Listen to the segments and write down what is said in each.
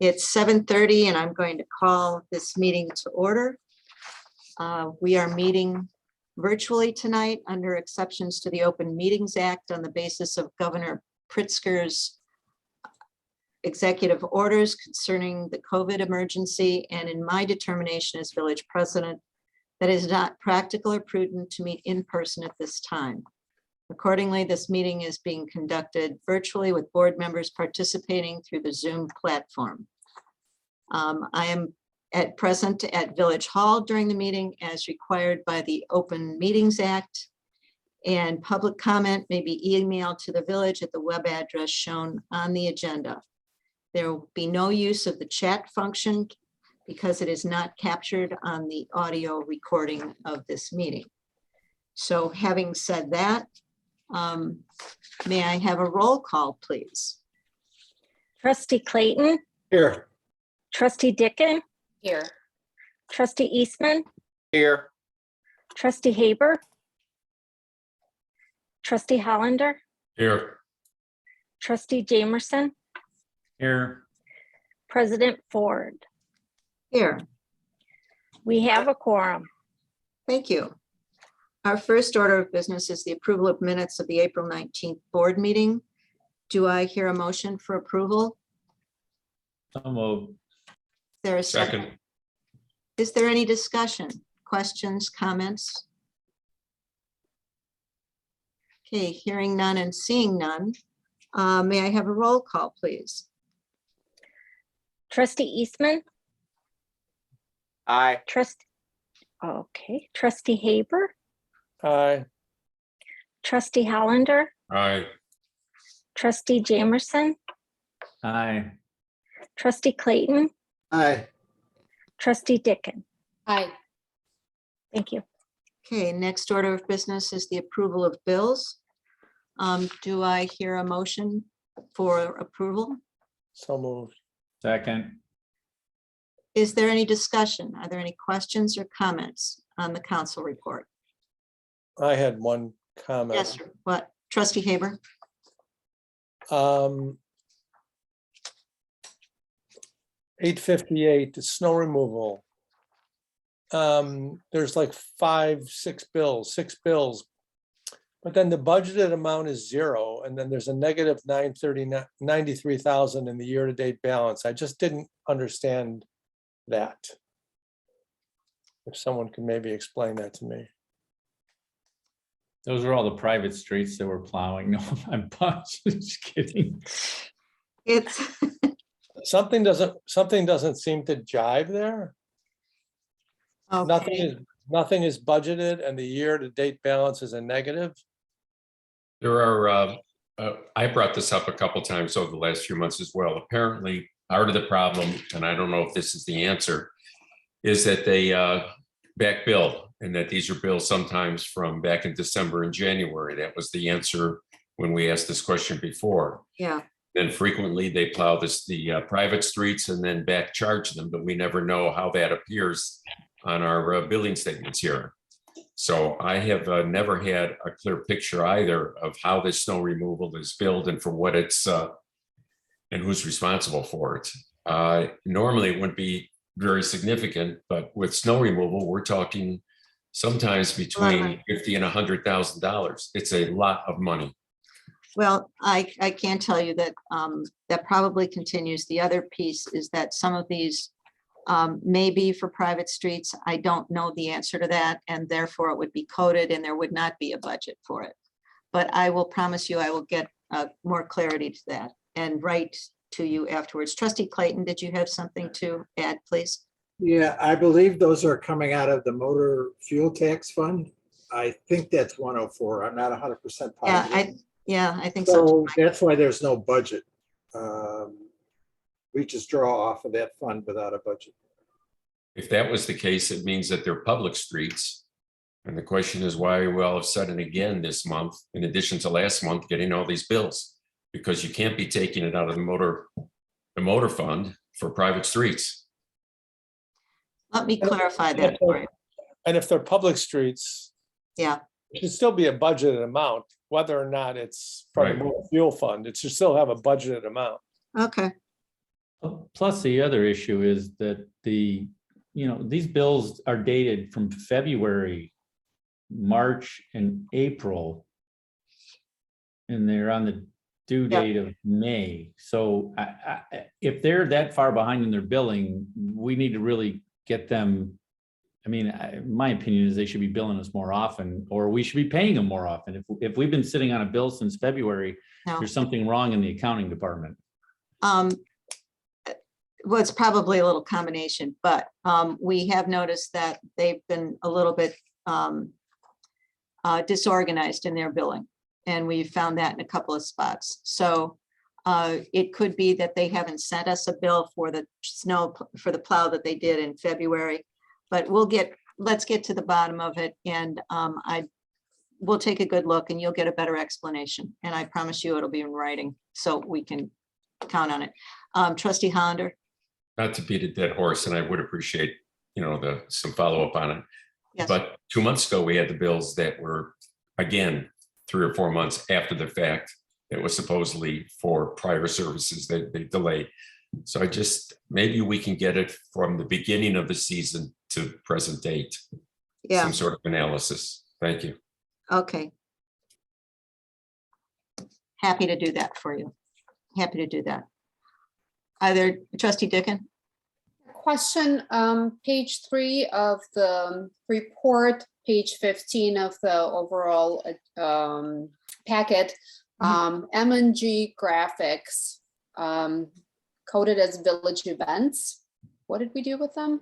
It's 7:30 and I'm going to call this meeting to order. We are meeting virtually tonight under exceptions to the Open Meetings Act on the basis of Governor Pritzker's executive orders concerning the COVID emergency, and in my determination as village president, that it is not practical or prudent to meet in person at this time. Accordingly, this meeting is being conducted virtually with board members participating through the Zoom platform. I am at present at Village Hall during the meeting as required by the Open Meetings Act, and public comment may be emailed to the village at the web address shown on the agenda. There will be no use of the chat function because it is not captured on the audio recording of this meeting. So having said that, may I have a roll call, please? Trustee Clayton, Here. Trustee Dickon, Here. Trustee Eastman, Here. Trustee Haber, Trustee Hollander, Here. Trustee Jamerson, Here. President Ford. Here, We have a quorum. thank you. Our first order of business is the approval of minutes of the April 19th board meeting. Do I hear a motion for approval? So moved. There a second? Second. Is there any discussion, questions, comments? Okay, hearing none and seeing none. May I have a roll call, please? Trustee Eastman, Aye. Trustee Haber, Aye. Trustee Hollander, Aye. Trustee Jamerson, Aye. Trustee Clayton, Aye. Trustee Dickon. Aye. Thank you. Okay, next order of business is the approval of bills. Do I hear a motion for approval? So moved. Second. Is there any discussion? Are there any questions or comments on the council report? I had one comment. Yes, sir. What? Trustee Haber? 858, the snow removal. There's like six bills. But then the budgeted amount is zero, and then there's a negative 93,000 in the year-to-date balance. I just didn't understand that. If someone could maybe explain that to me. Those are all the private streets that we're plowing. No, I'm just kidding. It's, Something doesn't seem to jive there. okay. Nothing is budgeted and the year-to-date balance is a negative. There are, I brought this up a couple times over the last few months as well. Apparently, part of the problem, and I don't know if this is the answer, is that they back bill, and that these are bills sometimes from back in December and January. That was the answer when we asked this question before. Yeah, And frequently they plow the private streets and then back charge them, but we never know how that appears on our billing statements here. So I have never had a clear picture either of how this snow removal is billed and for what it's and who's responsible for it. Normally it wouldn't be very significant, but with snow removal, we're talking sometimes between $50,000 and $100,000. It's a lot of money. well, I can tell you that that probably continues. The other piece is that some of these may be for private streets. I don't know the answer to that, and therefore it would be coded and there would not be a budget for it. But I will promise you, I will get more clarity to that and write to you afterwards. Trustee Clayton, did you have something to add, please? Yeah, I believe those are coming out of the motor fuel tax fund. I think that's 104. I'm not 100% positive. Yeah, I think so. So too. that's why there's no budget. We just draw off of that fund without a budget. If that was the case, it means that they're public streets. And the question is why are we all of a sudden again this month, in addition to last month, getting all these bills? Because you can't be taking it out of the motor fund for private streets. Let me clarify that for you. And if they're public streets, Yeah, it should still be a budgeted amount, whether or not it's from Right. the motor fuel fund. It should still have a budgeted amount. okay. Plus, the other issue is that these bills are dated from February, March, and April. And they're on the due Yeah. date of May. So if they're that far behind in their billing, we need to really get them. I mean, my opinion is they should be billing us more often, or we should be paying them more often. If we've been sitting on a bill since February, No. there's something wrong in the accounting department. Well, it's probably a little combination, but we have noticed that they've been a little bit disorganized in their billing. And we found that in a couple of spots. So it could be that they haven't sent us a bill for the for the plow that they did in February. But let's get to the bottom of it, and we'll take a good look and you'll get a better explanation. And I promise you it'll be in writing so we can count on it. Trustee Hollander? Not to beat a dead horse, and I would appreciate, some follow-up on it. Yes. But 2 months ago, we had the bills that were, again, 3 or 4 months after the fact. It was supposedly for prior services that they delayed. So maybe we can get it from the beginning of the season to present date. Yeah, Some sort of analysis. Thank you. okay. Happy to do that for you. Happy to do that. Either Trustee Dickon? Question, page 3 of the report, page 15 of the overall packet, M&G Graphics, coded as village events. What did we do with them?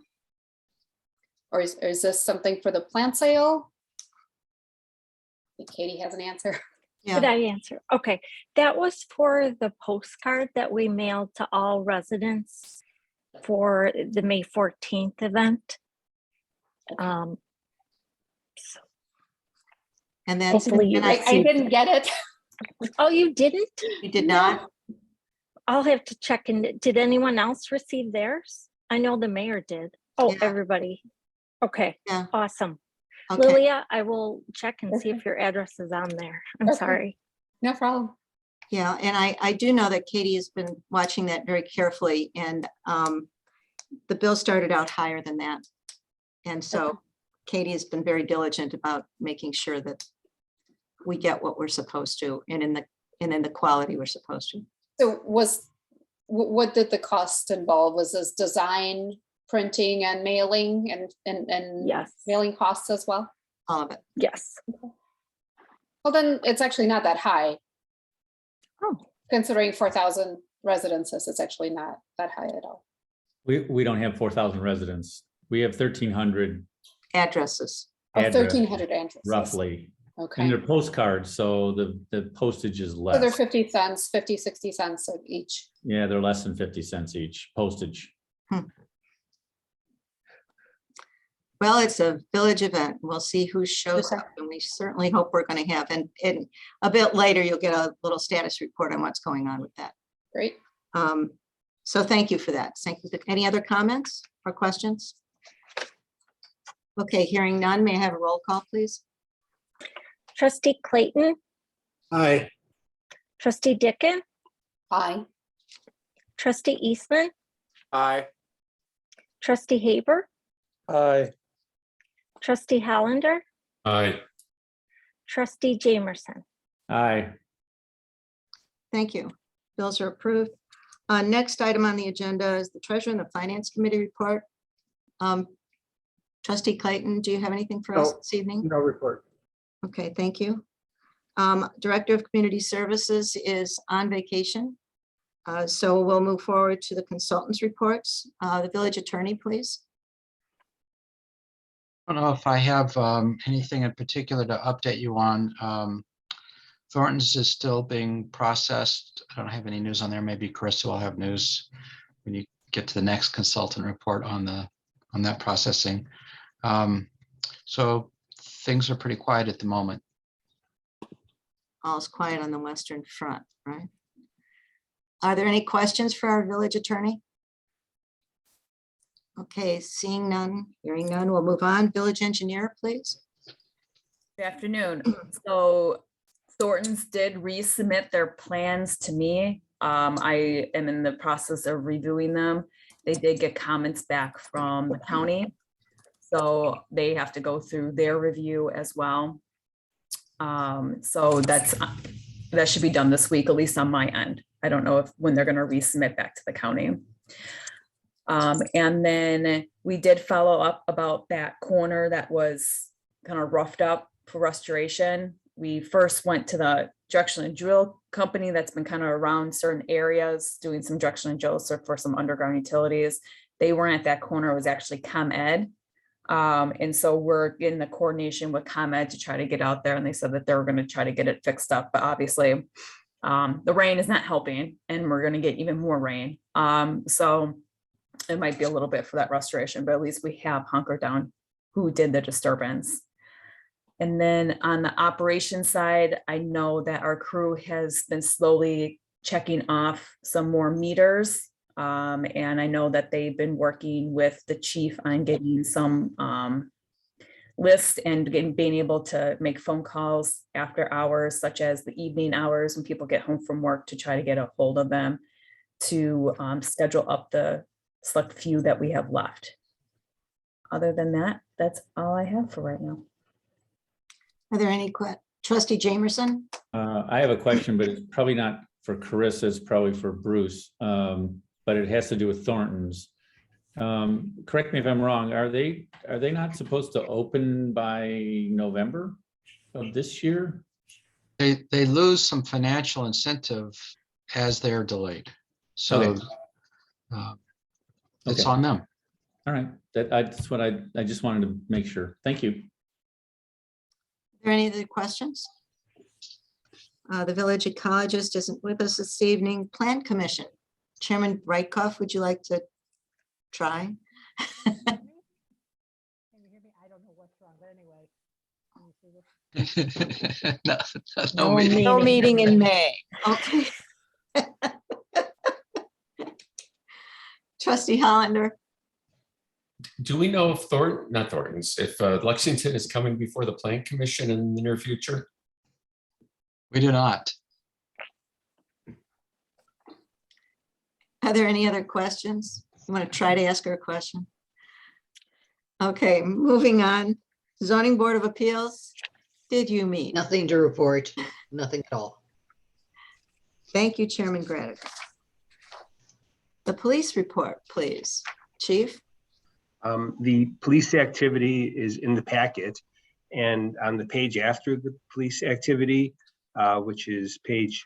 Or is this something for the plant sale? I think Katie has an answer. Could I answer? Okay, that was for the postcard that we mailed to all residents for the May 14th event. So And that's. Hopefully you and I- I didn't get it. Oh, you didn't? You did not? I'll have to check. And did anyone else receive theirs? I know the mayor did. Oh, Yeah. everybody. Okay, Yeah. awesome. Okay, Lilia, I will check and see Okay. if your address is on there. I'm Okay. sorry. No problem. yeah, and I do know that Katie has been watching that very carefully, and the bill started out higher than that. And so Katie has been very diligent about making sure that we get what we're supposed to, and in the quality we're supposed to. So what did the cost involve? Was this design, printing and mailing and Yes. mailing costs as well? All of it. Yes. Well, then it's actually not that high. Oh. Considering 4,000 residences, it's actually not that high at all. We don't have 4,000 residents. We have 1,300 Addresses. Oh, addresses, 1,300 addresses. roughly. And Okay. they're postcards, so the postage is So they're less. 50 cents, 50, 60 cents each. Yeah, they're less than 50 cents each postage. Well, it's a village event. We'll see who shows Okay. up, and we certainly hope we're going to have, and a bit later, you'll get a little status report on what's going on with that. Great. So thank you for that. Thank you. Any other comments or questions? Okay, hearing none, may I have a roll call, please? Trustee Clayton, Aye. trustee Dickon, Aye. trustee Eastman, Aye. trustee Haber, Aye. trustee Hollander, Aye. trustee Jamerson. Aye. Thank you. Bills are approved. Next item on the agenda is the Treasurer and the Finance Committee report. Trustee Clayton, do you have anything for us No. this evening? No report. Okay, thank you. Director of Community Services is on vacation. So we'll move forward to the consultants' reports. The village attorney, please. I don't know if I have anything in particular to update you on. Thornton's is still being processed. I don't have any news on there. Maybe Chris will have news when you get to the next consultant report on that processing. So things are pretty quiet at the moment. All's quiet on the Western Front, right? Are there any questions for our village attorney? Okay, seeing none, hearing none, we'll move on. Village engineer, please. Good afternoon. So Thornton's did resubmit their plans to me I am in the process of reviewing them. They did get comments back from the county. So they have to go through their review as well. So that should be done this week, at least on my end. I don't know when they're gonna resubmit back to the county. And then we did follow up about that corner that was kind of roughed up for restoration. We first went to the direction and drill company that's been kind of around certain areas, doing some direction and drills for some underground utilities. They weren't at that corner, it was actually ComEd. And so we're in the coordination with ComEd to try to get out there, and they said that they were going to try to get it fixed up, but obviously the rain is not helping, and we're going to get even more rain. So it might be a little bit for that restoration, but at least we have hunkered down who did the disturbance. And then on the operation side, I know that our crew has been slowly checking off some more meters. And I know that they've been working with the chief on getting some lists and being able to make phone calls after hours, such as the evening hours when people get home from work, to try to get a hold of them to schedule up the select few that we have left. Other than that, that's all I have for right now. Are there any trustee Jamerson? I have a question, but it's probably not for Carissa, it's probably for Bruce. But it has to do with Thornton's. Correct me if I'm wrong, are they not supposed to open by November of this year? They lose some financial incentive as they're delayed. So Okay. it's Okay. on them. All right, that's what I just wanted to make sure. Thank you. Are there any other questions? The village ecologist isn't with us this evening. Plan Commission. Chairman Brightcoff, would you like to try? No meeting. No meeting in May. Okay. Trustee Hollander, Do we know if not Thornton's, if Lexington is coming before the Plan Commission in the near future? We do not. are there any other questions? You want to try to ask her a question? Okay, moving on. Zoning Board of Appeals, did you meet? Nothing to report, nothing at all. Thank you, Chairman Gradick. The police report, please. Chief? The police activity is in the packet, and on the page after the police activity, which is page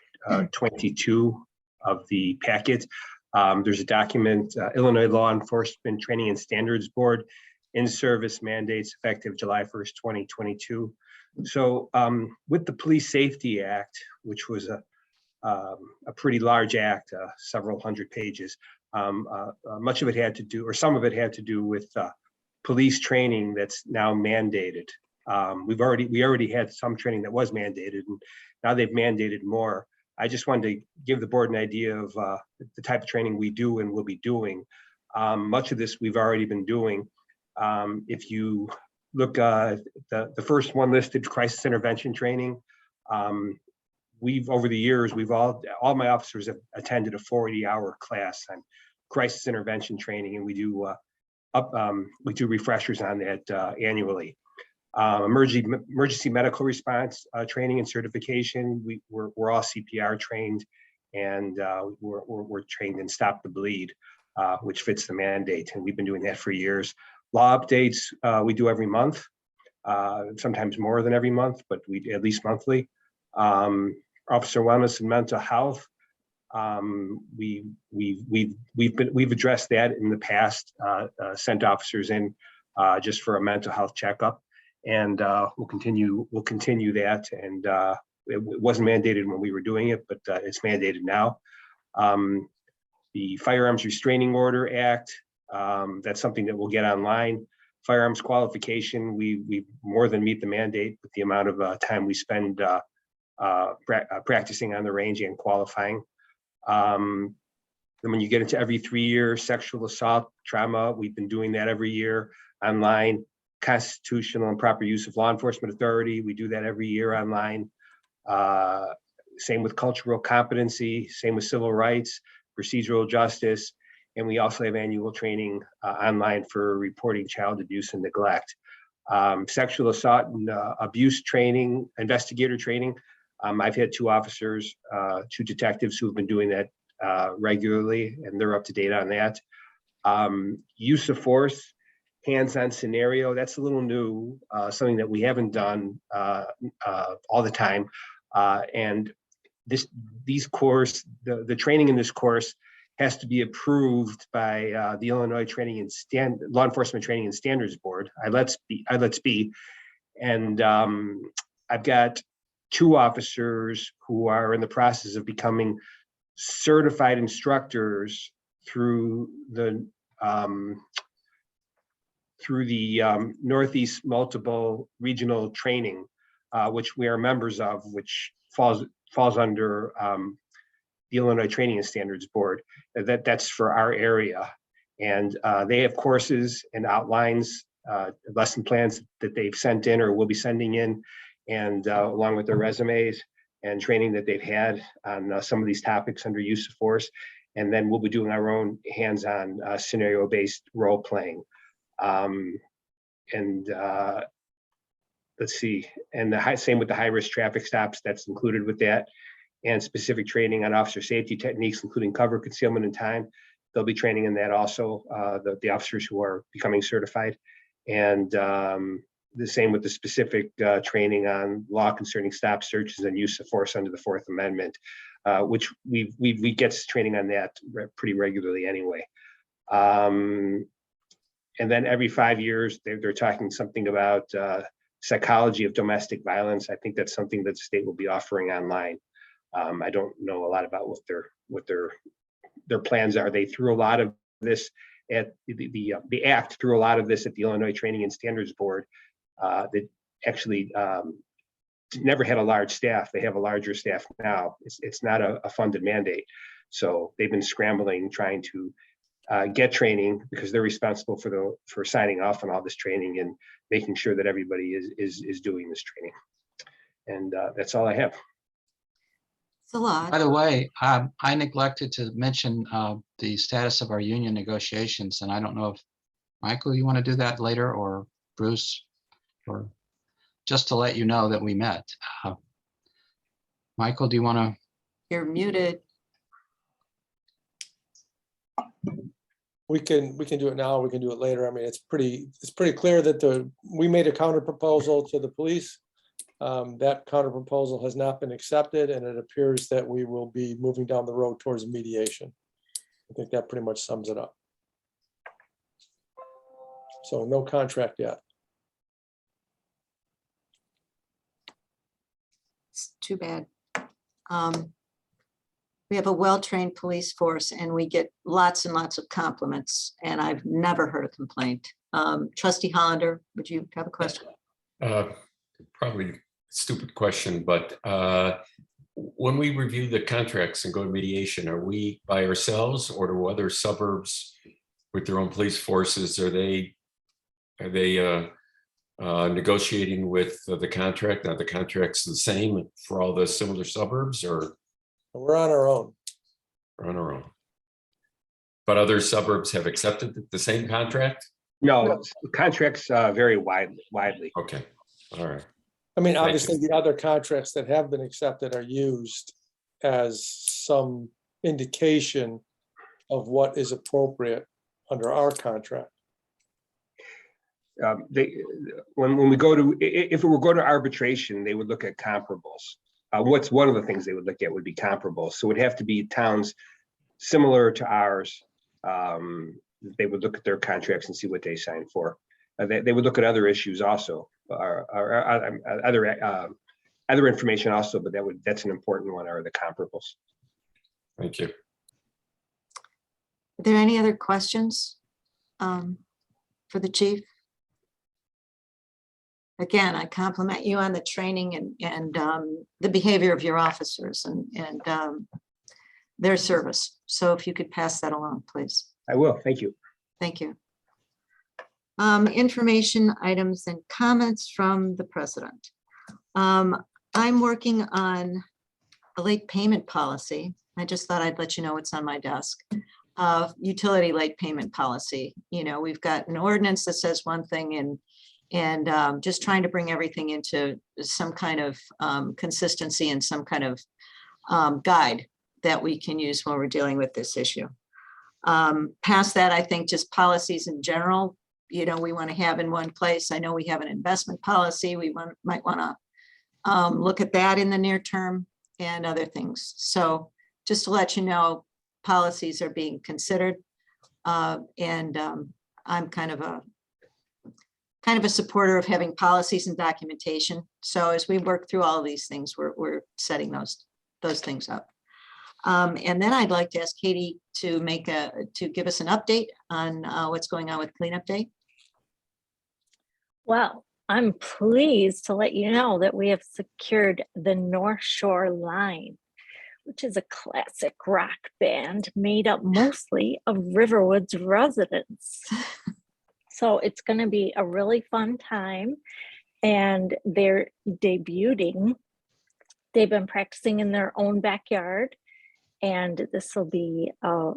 22 of the packet, there's a document, Illinois Law Enforcement Training and Standards Board in-service mandates effective July 1st, 2022. So with the Police Safety Act, which was a pretty large act, several hundred pages, much of it had to do, or some of it had to do with police training that's now mandated. We already had some training that was mandated, and now they've mandated more. I just wanted to give the board an idea of the type of training we do and will be doing. Much of this we've already been doing. If you look, the first one listed, crisis intervention training. We've, over the years, all my officers have attended a 40-hour class on crisis intervention training, and we do refreshers on that annually. Emergency medical response training and certification. We're all CPR trained, and we're trained in Stop the Bleed, which fits the mandate, and we've been doing that for years. Law updates we do every month, sometimes more than every month, but we at least monthly. Officer wellness and mental health. We've addressed that in the past. Sent officers in just for a mental health checkup, and we'll continue that. And it wasn't mandated when we were doing it, but it's mandated now. The Firearms Restraining Order Act. That's something that we'll get online. Firearms qualification. We more than meet the mandate with the amount of time we spend practicing on the range and qualifying. Then when you get into every 3 years, sexual assault, trauma, we've been doing that every year online. Constitutional and proper use of law enforcement authority, we do that every year online. Same with cultural competency, same with civil rights, procedural justice. And we also have annual training online for reporting child abuse and neglect. Sexual assault and abuse training, investigator training. I've had 2 officers, 2 detectives who have been doing that regularly, and they're up to date on that. Use of force, hands-on scenario, that's a little new, something that we haven't done all the time. And these course, the training in this course has to be approved by the Illinois Law Enforcement Training and Standards Board, ILETSB. And I've got 2 officers who are in the process of becoming certified instructors through the Northeast Multiple Regional Training, which we are members of, which falls under the Illinois Training and Standards Board. That's for our area. And they have courses and outlines, lesson plans that they've sent in or will be sending in, and along with their resumes and training that they've had on some of these topics under use of force. And then we'll be doing our own hands-on scenario-based role playing. Let's see, and same with the high-risk traffic stops, that's included with that, and specific training on officer safety techniques, including cover, concealment, and time. They'll be training in that also, the officers who are becoming certified. And the same with the specific training on law concerning stop searches and use of force under the 4th Amendment, which we get training on that pretty regularly anyway. And then every 5 years, they're talking something about psychology of domestic violence. I think that's something that the state will be offering online. I don't know a lot about what their plans are. They threw a lot of this at the act threw a lot of this at the Illinois Training and Standards Board that actually never had a large staff. They have a larger staff now. It's not a funded mandate. So they've been scrambling, trying to get training because they're responsible for signing off on all this training and making sure that everybody is doing this training. And that's all I have. It's a lot. By the way, I neglected to mention the status of our union negotiations, and I don't know if, Michael, you want to do that later, or Bruce, or just to let you know that we met. Michael, do you want to? You're muted. We can do it now. We can do it later. I mean, it's pretty clear that we made a counter proposal to the police. That counter proposal has not been accepted, and it appears that we will be moving down the road towards mediation. I think that pretty much sums it up. So no contract yet. It's too bad. We have a well-trained police force and we get lots and lots of compliments, and I've never heard a complaint. Trustee Hollander, would you have a question? Probably a stupid question, but when we review the contracts and go to mediation, are we by ourselves, or do other suburbs with their own police forces, are they negotiating with the contract? Now the contract's the same for all the similar suburbs, or? We're on our own. We're on our own. But other suburbs have accepted the same contract? No, contracts vary widely. Okay, all right. I mean, Thank obviously, you. the other contracts that have been accepted are used as some indication of what is appropriate under our contract. When we go to, if it were go to arbitration, they would look at comparables. What's one of the things they would look at would be comparables. So it would have to be towns similar to ours. They would look at their contracts and see what they signed for. They would look at other issues also, or other information also, but that's an important one, are the comparables. Thank you. Are there any other questions for the chief? Again, I compliment you on the training and the behavior of your officers and their service. So if you could pass that along, please. I will. Thank you. Thank you. Information items and comments from the president. I'm working on a late payment policy. I just thought I'd let you know what's on my desk. Utility late payment policy. You know, we've got an ordinance that says one thing and just trying to bring everything into some kind of consistency and some kind of guide that we can use when we're dealing with this issue. Past that, I think just policies in general, you know, we want to have in one place. I know we have an investment policy. We might want to look at that in the near term and other things. So just to let you know, policies are being considered. And I'm kind of a supporter of having policies and documentation. So as we work through all of these things, we're setting those things up. And then I'd like to ask Katie to give us an update on what's going on with Cleanup Day. Well, I'm pleased to let you know that we have secured the North Shore Line, which is a classic rock band made up mostly of Riverwoods residents. So it's going to be a really fun time, and they're debuting. They've been practicing in their own backyard, and this will be a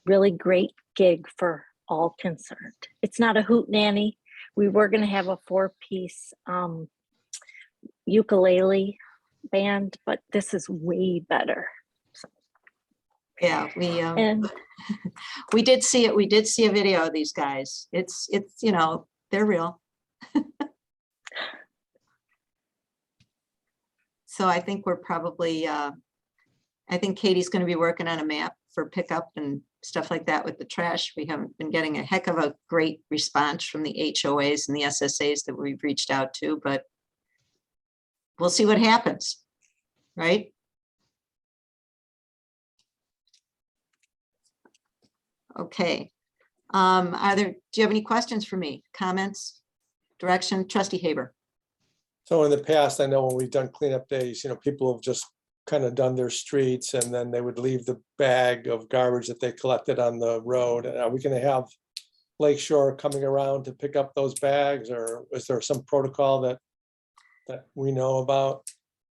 really great gig for all concerned. It's not a hootenanny. We were going to have a 4-piece ukulele band, but this is way better. Yeah, And we did see it. We did see a video of these guys. It's you know, they're real. So I think we're probably, I think Katie's going to be working on a map for pickup and stuff like that with the trash. We haven't been getting a heck of a great response from the HOAs and the SSAs that we've reached out to, but we'll see what happens, right? Okay. Do you have any questions for me? Comments, direction? Trustee Haber. So in the past, I know when we've done cleanup days, you know, people have just kind of done their streets and then they would leave the bag of garbage that they collected on the road. Are we going to have Lake Shore coming around to pick up those bags, or is there some protocol that we know about?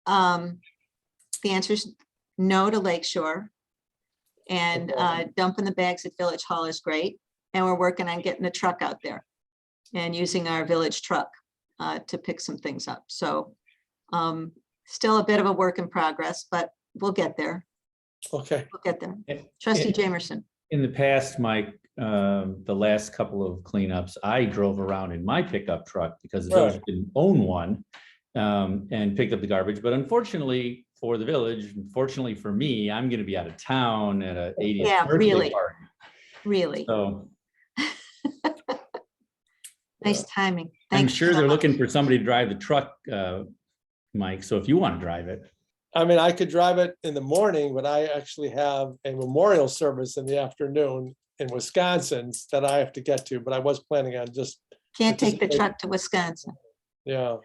The answer is no to Lake Shore. And dumping the bags at Village Hall is great. And we're working on getting the truck out there and using our village truck to pick some things up. So still a bit of a work in progress, but we'll get there. Okay. We'll get there. Trustee Jamerson. In the past, Mike, the last couple of cleanups, I drove around in my pickup truck because the village didn't own one, and picked up the garbage. But unfortunately for the village, unfortunately for me, I'm going to be out of town at a 80th birthday party. Really. So Nice timing. I'm Thanks sure so they're much. looking for somebody to drive the truck, Mike. So if you want to drive it. I mean, I could drive it in the morning, but I actually have a memorial service in the afternoon in Wisconsin that I have to get to, but I was planning on just, Can't take the truck to Wisconsin. yeah.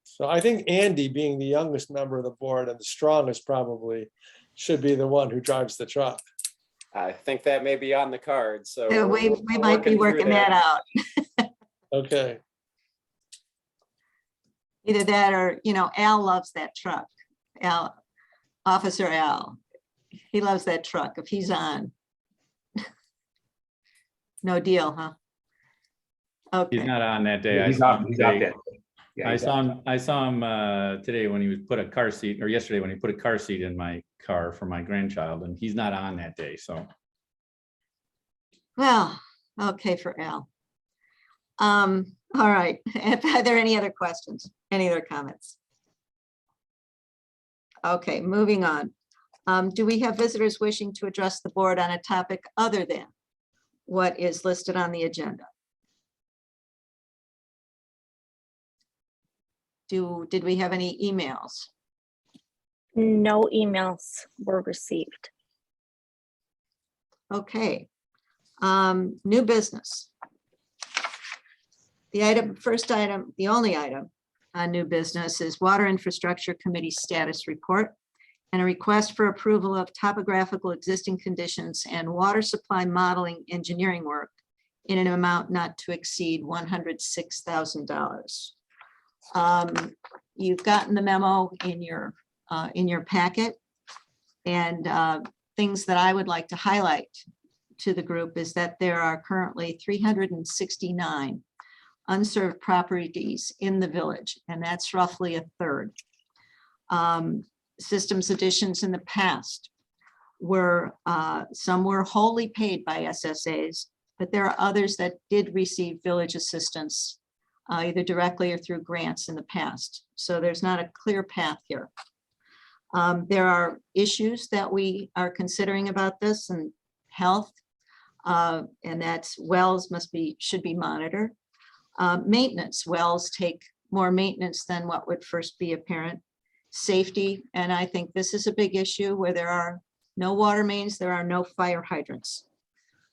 So I think Andy, being the youngest member of the board and the strongest, probably should be the one who drives the truck. I think that may be on the card, so. Yeah, we we're might be through working that out. Okay. Either that or, you know, Al loves that truck. Officer Al, he loves that truck if he's on. No deal, huh? He's Okay, not on that day. I He's saw out him he's out today. that. Yeah, I he's saw out. him, I saw him today when he was put a car seat, or yesterday when he put a car seat in my car for my grandchild, and he's not on that day, so. well, okay for Al. All right, are there any other questions? Any other comments? Okay, moving on. Do we have visitors wishing to address the board on a topic other than what is listed on the agenda? Did we have any emails? no emails were received. Okay. New business. First item, the only item on new business is Water Infrastructure Committee status report and a request for approval of topographical existing conditions and water supply modeling engineering work in an amount not to exceed $106,000. You've gotten the memo in your packet. And things that I would like to highlight to the group is that there are currently 369 unserved properties in the village, and that's roughly a third. Systems additions in the past were, some were wholly paid by SSAs, but there are others that did receive village assistance, either directly or through grants in the past. So there's not a clear path here. There are issues that we are considering about this and health, and that's wells should be monitored. Maintenance, wells take more maintenance than what would first be apparent. Safety, and I think this is a big issue where there are no water mains, there are no fire hydrants.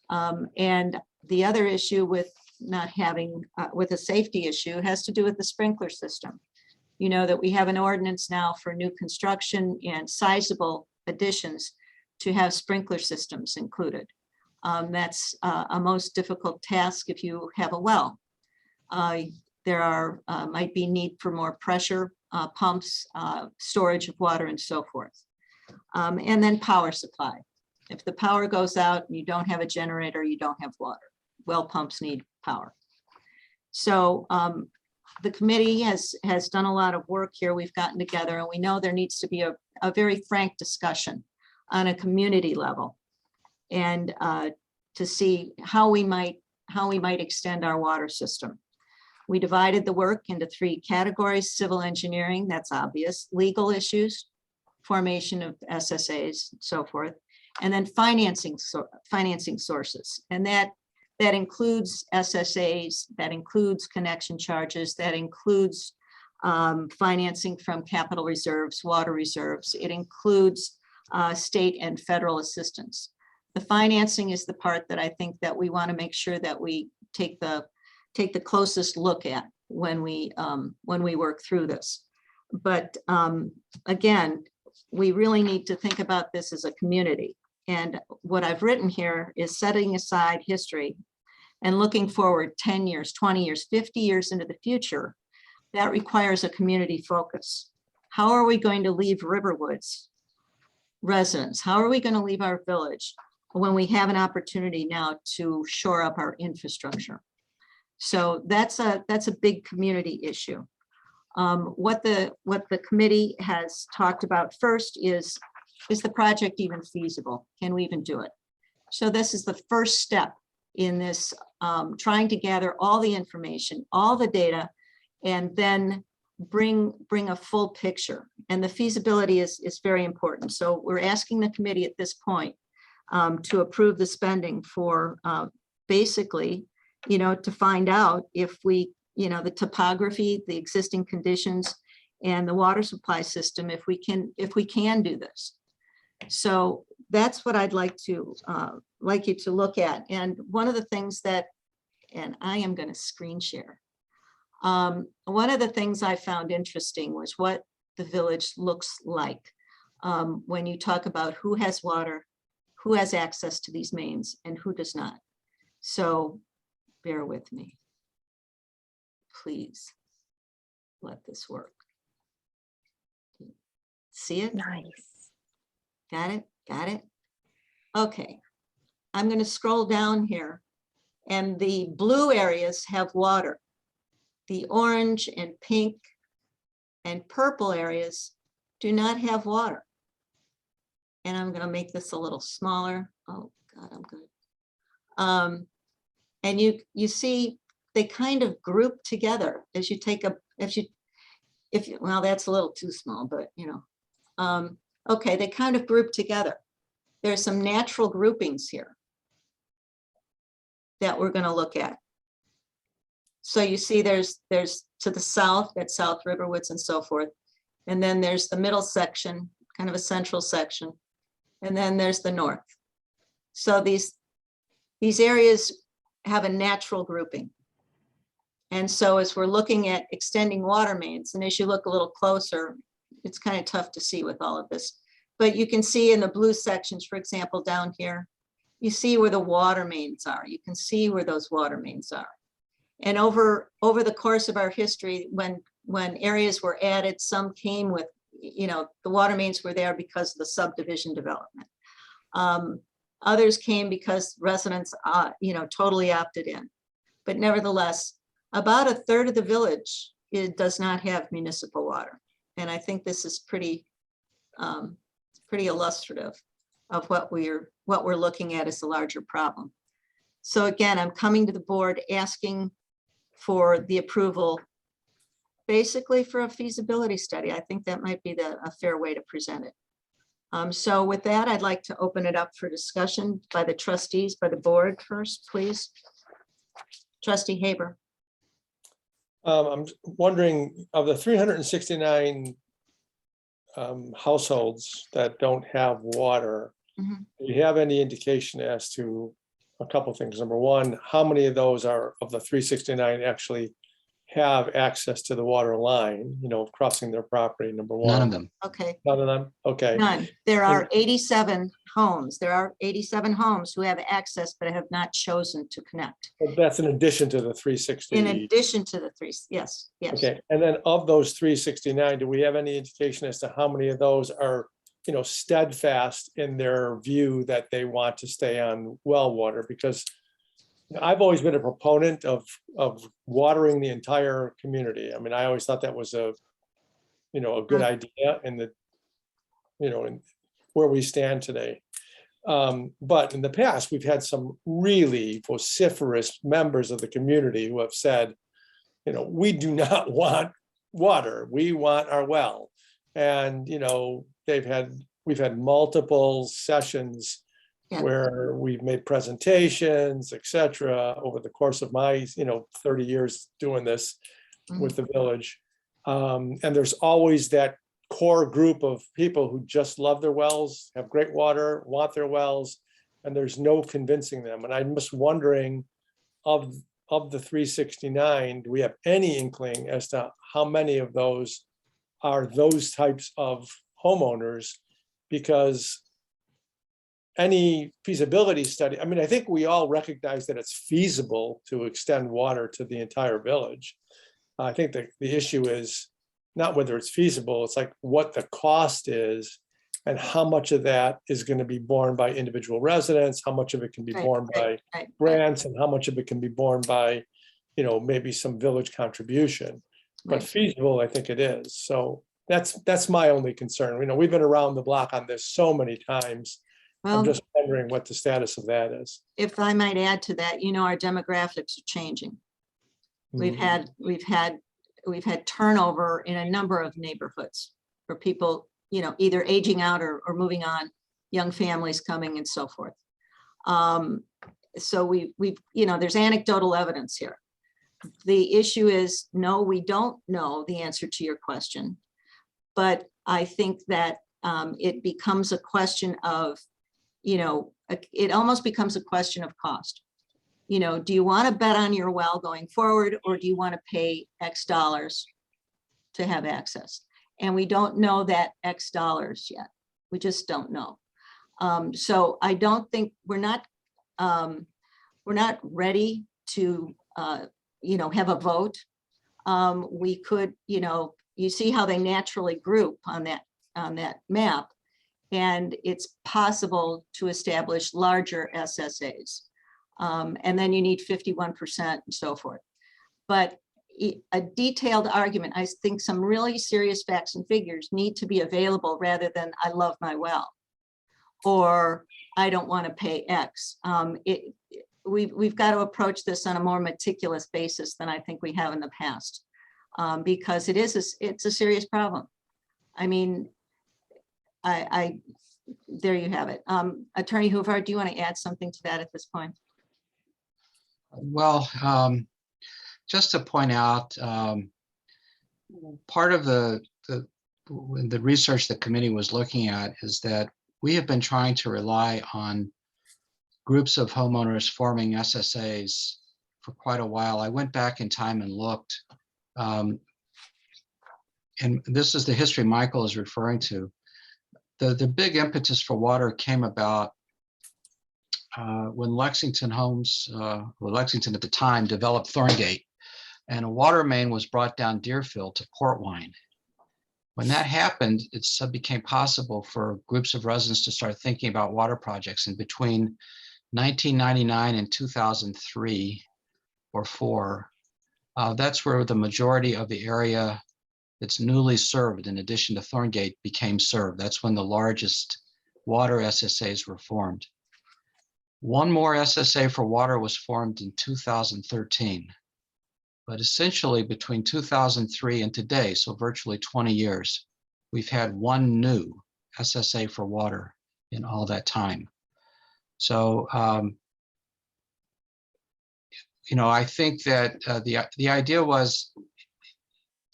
And the other issue with not having, with a safety issue has to do with the sprinkler system. You know that we have an ordinance now for new construction and sizable additions to have sprinkler systems included. That's a most difficult task if you have a well. There are might be need for more pressure pumps, storage of water and so forth. And then power supply. If the power goes out and you don't have a generator, you don't have water. Well pumps need power. So the committee has done a lot of work here. We've gotten together and we know there needs to be a very frank discussion on a community level and to see how we might extend our water system. We divided the work into 3 categories: civil engineering, that's obvious, legal issues, formation of SSAs, and so forth, and then financing sources. And that includes SSAs, that includes connection charges, that includes financing from capital reserves, water reserves. It includes state and federal assistance. The financing is the part that I think that we want to make sure that we take the closest look at when we work through this. But again, we really need to think about this as a community. And what I've written here is setting aside history and looking forward 10 years, 20 years, 50 years into the future. That requires a community focus. How are we going to leave Riverwoods residents? How are we going to leave our village when we have an opportunity now to shore up our infrastructure? So that's a big community issue. What the committee has talked about first is the project even feasible? Can we even do it? So this is the first step in this, trying to gather all the information, all the data, and then bring a full picture. And the feasibility is very important. So we're asking the committee at this point to approve the spending for basically, to find out if we, the topography, the existing conditions, and the water supply system, if we can do this. So that's what I'd like you to look at. And one of the things that, and I am going to screen share. One of the things I found interesting was what the village looks like when you talk about who has water, who has access to these mains, and who does not. So bear with me. Please let this work. See it? Nice. Got it? Got it? Okay. I'm going to scroll down here, and the blue areas have water. The orange and pink and purple areas do not have water. And I'm going to make this a little smaller. Oh God, I'm good. And you see they kind of group together as you take well, that's a little too small, but okay, they kind of group together. There's some natural groupings here that we're going to look at. So you see there's to the south, that's South Riverwoods and so forth. And then there's the middle section, kind of a central section. And then there's the north. So these areas have a natural grouping. And so as we're looking at extending water mains, and as you look a little closer, it's kind of tough to see with all of this. But you can see in the blue sections, for example, down here, you see where the water mains are. You can see where those water mains are. And over the course of our history, when when areas were added, some came with, the water mains were there because of the subdivision development. Others came because residents, totally opted in. But nevertheless, about a third of the village, it does not have municipal water. And I think this is pretty illustrative of what we're looking at as the larger problem. So again, I'm coming to the board asking for the approval, basically for a feasibility study. I think that might be a fair way to present it. So with that, I'd like to open it up for discussion by the trustees, by the board first, please. Trustee Haber. I'm wondering, of the 369 households that don't have water, Mhm. do you have any indication as to a couple things? Number one, how many of those are, of the 369, actually have access to the water line, crossing their property, number one? None of them. Okay, None of them? Okay. none. There are 87 homes. There are 87 homes who have access but have not chosen to connect. But that's in addition to the 360. In addition to the three, yes, yes. Okay, and then of those 369, do we have any indication as to how many of those are, steadfast in their view that they want to stay on well water? Because I've always been a proponent of watering the entire community. I mean, I always thought that was a good idea in the, in where we stand today. But in the past, we've had some really vociferous members of the community who have said, we do not want water, we want our well. And, we've had multiple sessions Yeah. where we've made presentations, et cetera, over the course of my, 30 years doing this with the village. And there's always that core group of people who just love their wells, have great water, want their wells, and there's no convincing them. And I'm just wondering, of the 369, do we have any inkling as to how many of those are those types of homeowners? Because any feasibility study, I mean, I think we all recognize that it's feasible to extend water to the entire village. I think that the issue is not whether it's feasible, it's like what the cost is and how much of that is going to be borne by individual residents, how much of it can be borne by grants, and how much of it can be borne by, maybe some village contribution. But Right. feasible, I think it is. So that's my only concern. We've been around the block on this so many times. I'm Well, just wondering what the status of that is. if I might add to that, our demographics are changing. We've had turnover in a number of neighborhoods for people, either aging out or moving on, young families coming and so forth. So we've, there's anecdotal evidence here. The issue is, no, we don't know the answer to your question. But I think that it becomes a question of, it almost becomes a question of cost. Do you want to bet on your well going forward, or do you want to pay X dollars to have access? And we don't know that X dollars yet. We just don't know. So I don't think we're not ready to, have a vote. We could, you see how they naturally group on that map, and it's possible to establish larger SSAs. And then you need 51% and so forth. But a detailed argument, I think some really serious facts and figures need to be available rather than I love my well, or I don't want to pay X. We've got to approach this on a more meticulous basis than I think we have in the past, because it's a serious problem. I mean, there you have it. Attorney Hoover, do you want to add something to that at this point? Well, just to point out, part of the research the committee was looking at is that we have been trying to rely on groups of homeowners forming SSAs for quite a while. I went back in time and looked, and this is the history Michael is referring to. The big impetus for water came about when Lexington Homes, Lexington at the time, developed Thorngate. and a water main was brought down Deerfield to Port Wine. When that happened, it became possible for groups of residents to start thinking about water projects. And between 1999 and 2003 or 4, that's where the majority of the area that's newly served, in addition to Thorngate, became served. That's when the largest water SSAs were formed. One more SSA for water was formed in 2013. But essentially between 2003 and today, so virtually 20 years, we've had one new SSA for water in all that time. So, I think that the idea was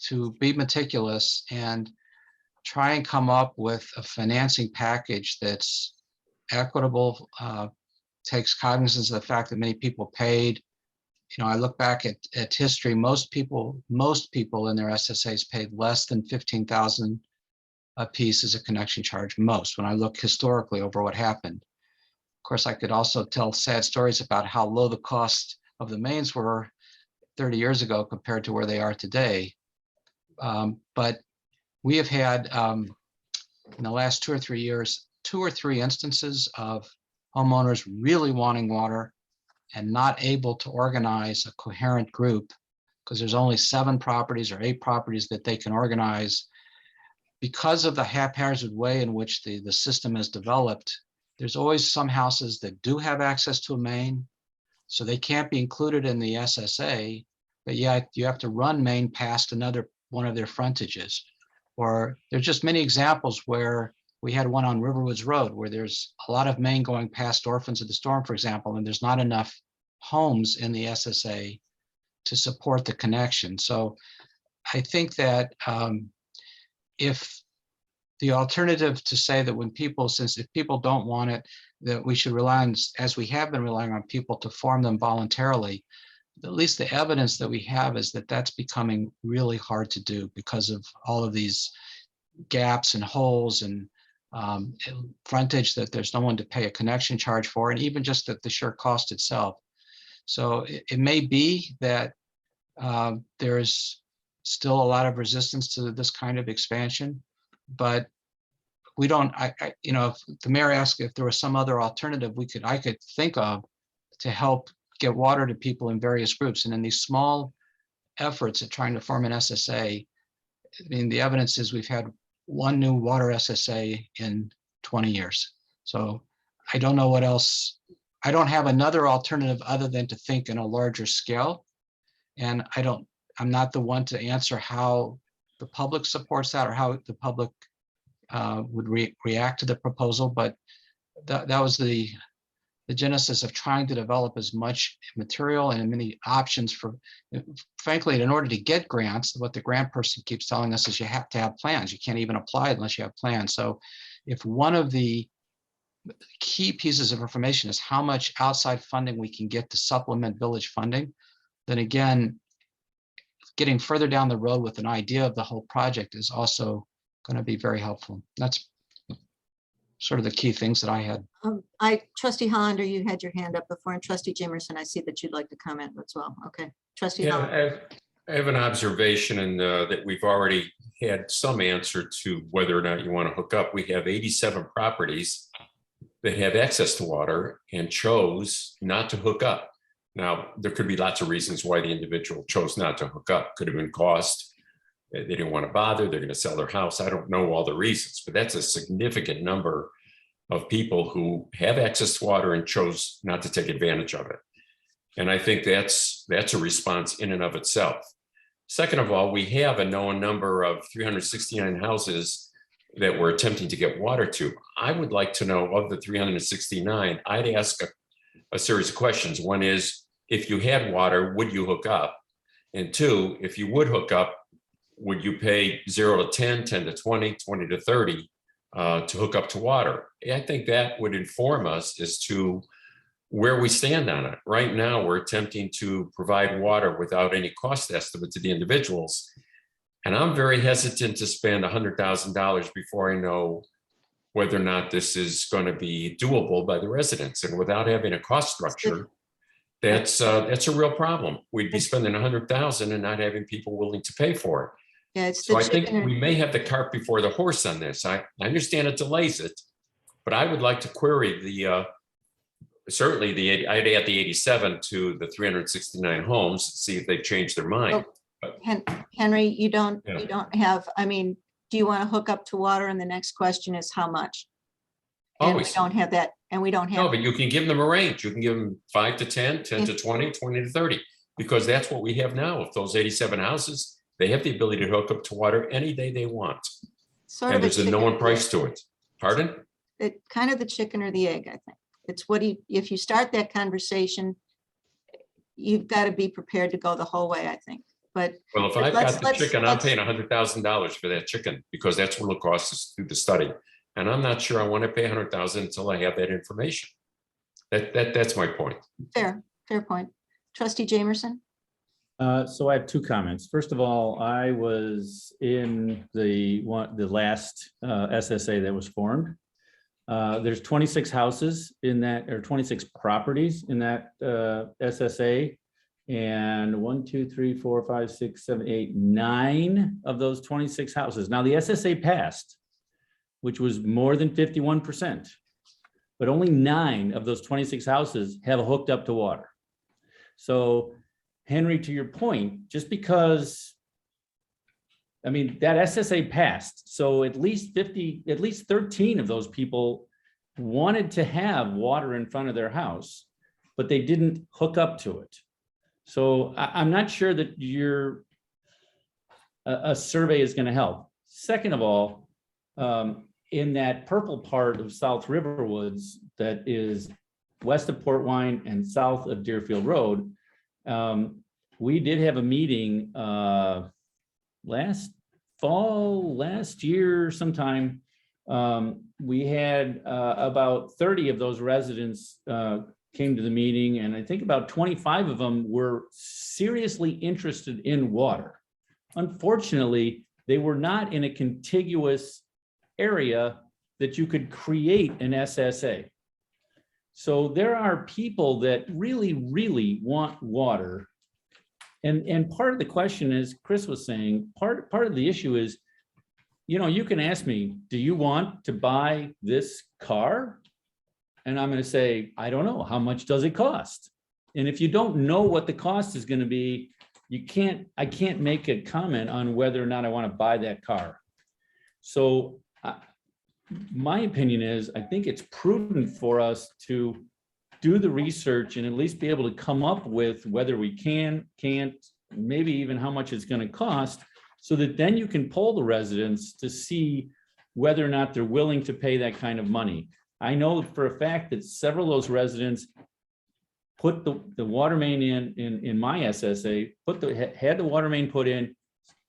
to be meticulous and try and come up with a financing package that's equitable, takes cognizance of the fact that many people paid. I look back at history, most people in their SSAs paid less than $15,000 a piece as a connection charge, most, when I look historically over what happened. Of course, I could also tell sad stories about how low the cost of the mains were 30 years ago compared to where they are today. But we have had, in the last 2 or 3 years, 2 or 3 instances of homeowners really wanting water and not able to organize a coherent group because there's only 7 properties or 8 properties that they can organize. Because of the haphazard way in which the system is developed, there's always some houses that do have access to a main, so they can't be included in the SSA, but yet you have to run main past another one of their frontages. Or there's just many examples where we had one on Riverwoods Road where there's a lot of main going past Orphans of the Storm, for example, and there's not enough homes in the SSA to support the connection. So I think that if the alternative to say that when people, if people don't want it, that we should rely on, as we have been relying on people to form them voluntarily, at least the evidence that we have is that that's becoming really hard to do because of all of these gaps and holes and frontage that there's no one to pay a connection charge for, and even just the sheer cost itself. So it may be that there's still a lot of resistance to this kind of expansion, but we don't, if the mayor asked if there was some other alternative I could think of to help get water to people in various groups. And in these small efforts at trying to form an SSA, the evidence is we've had one new water SSA in 20 years. So I don't know what else. I don't have another alternative other than to think in a larger scale. And I'm not the one to answer how the public supports that or how the public would react to the proposal. But that was the genesis of trying to develop as much material and many options for, frankly, in order to get grants, what the grant person keeps telling us is you have to have plans. You can't even apply unless you have plans. So if one of the key pieces of information is how much outside funding we can get to supplement village funding, then again, getting further down the road with an idea of the whole project is also going to be very helpful. That's sort of the key things that I had. Trustee Hollander, you had your hand up before, and Trustee Jimerson, I see that you'd like to comment as well. Okay, Trustee Hollander. I have an observation in that we've already had some answer to whether or not you want to hook up. We have 87 properties that have access to water and chose not to hook up. Now, there could be lots of reasons why the individual chose not to hook up. Could have been cost. They didn't want to bother. They're going to sell their house. I don't know all the reasons, but that's a significant number of people who have access to water and chose not to take advantage of it. And I think that's a response in and of itself. Second of all, we have a known number of 369 houses that we're attempting to get water to. I would like to know, of the 369, I'd ask a series of questions. One is, if you had water, would you hook up? And 2, if you would hook up, would you pay 0 to 10, 10 to 20, 20 to 30 to hook up to water? I think that would inform us as to where we stand on it. Right now, we're attempting to provide water without any cost estimate to the individuals. And I'm very hesitant to spend $100,000 before I know whether or not this is going to be doable by the residents. And without having a cost structure, that's a real problem. We'd be spending 100,000 and not having people willing to pay for it. Yeah, it's So the I think chicken. we may have the cart before the horse on this. I understand it delays it, but I would like to query certainly I'd add the 87 to the 369 homes, see if they've changed their mind. Henry, you don't Yeah. have, I mean, do you want to hook up to water? And the next question is how much? And we Always. don't have that, and we don't No, have, but you can give them a range. You can give them 5 to 10, 10 to 20, 20 to 30, because that's what we have now. With those 87 houses, they have the ability to hook up to water any day they want. sort And of a there's a chicken known or the price egg. to it. Pardon? It kind of the chicken or the egg, I think. It's what if you start that conversation, you've got to be prepared to go the whole way, I think. But Well, if But I've let's- got the let's- chicken, I'm let's- paying $100,000 for that chicken because that's what it'll cost us to do the study. And I'm not sure I want to pay 100,000 until I have that information. That's my point. fair point. Trustee Jamerson? So I have two comments. First of all, I was in the last SSA that was formed. There's 26 houses in that, or 26 properties in that SSA. And 1, 2, 3, 4, 5, 6, 7, 8, 9 of those 26 houses. Now the SSA passed, which was more than 51%. But only 9 of those 26 houses have hooked up to water. So Henry, to your point, just because, I mean, that SSA passed, so at least 13 of those people wanted to have water in front of their house, but they didn't hook up to it. So I'm not sure that a survey is going to help. Second of all, in that purple part of South Riverwoods that is west of Port Wine and south of Deerfield Road, we did have a meeting last year sometime. We had about 30 of those residents came to the meeting, and I think about 25 of them were seriously interested in water. Unfortunately, they were not in a contiguous area that you could create an SSA. So there are people that really, really want water. And part of the question is, Chris was saying, part of the issue is, you can ask me, do you want to buy this car? And I'm going to say, I don't know. How much does it cost? And if you don't know what the cost is going to be, I can't make a comment on whether or not I want to buy that car. So my opinion is, I think it's prudent for us to do the research and at least be able to come up with whether we can't, maybe even how much it's going to cost, so that then you can poll the residents to see whether or not they're willing to pay that kind of money. I know for a fact that several of those residents put the water main in my SSA, had the water main put in,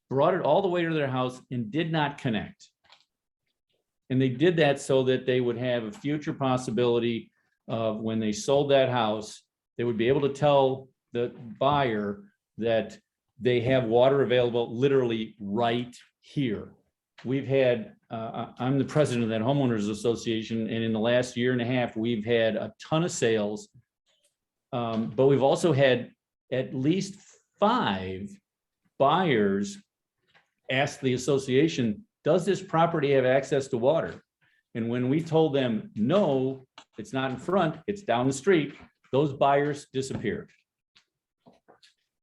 brought it all the way to their house and did not connect. And they did that so that they would have a future possibility of when they sold that house, they would be able to tell the buyer that they have water available literally right here. We've had, I'm the president of that homeowners association, and in the last year and a half, we've had a ton of sales. But we've also had at least 5 buyers ask the association, does this property have access to water? And when we told them, no, it's not in front, it's down the street, those buyers disappeared.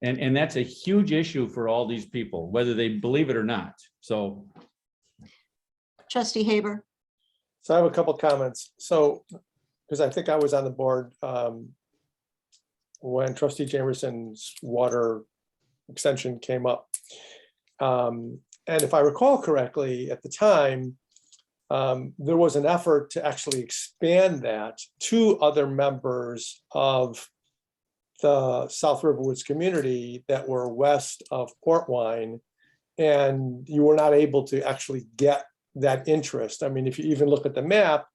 And that's a huge issue for all these people, whether they believe it or not. So. Trustee Haber? So I have a couple comments. So, because I think I was on the board when Trustee Jamerson's water extension came up. And if I recall correctly, at the time, there was an effort to actually expand that to other members of the South Riverwoods community that were west of Port Wine, and you were not able to actually get that interest. I mean, if you even look at the map,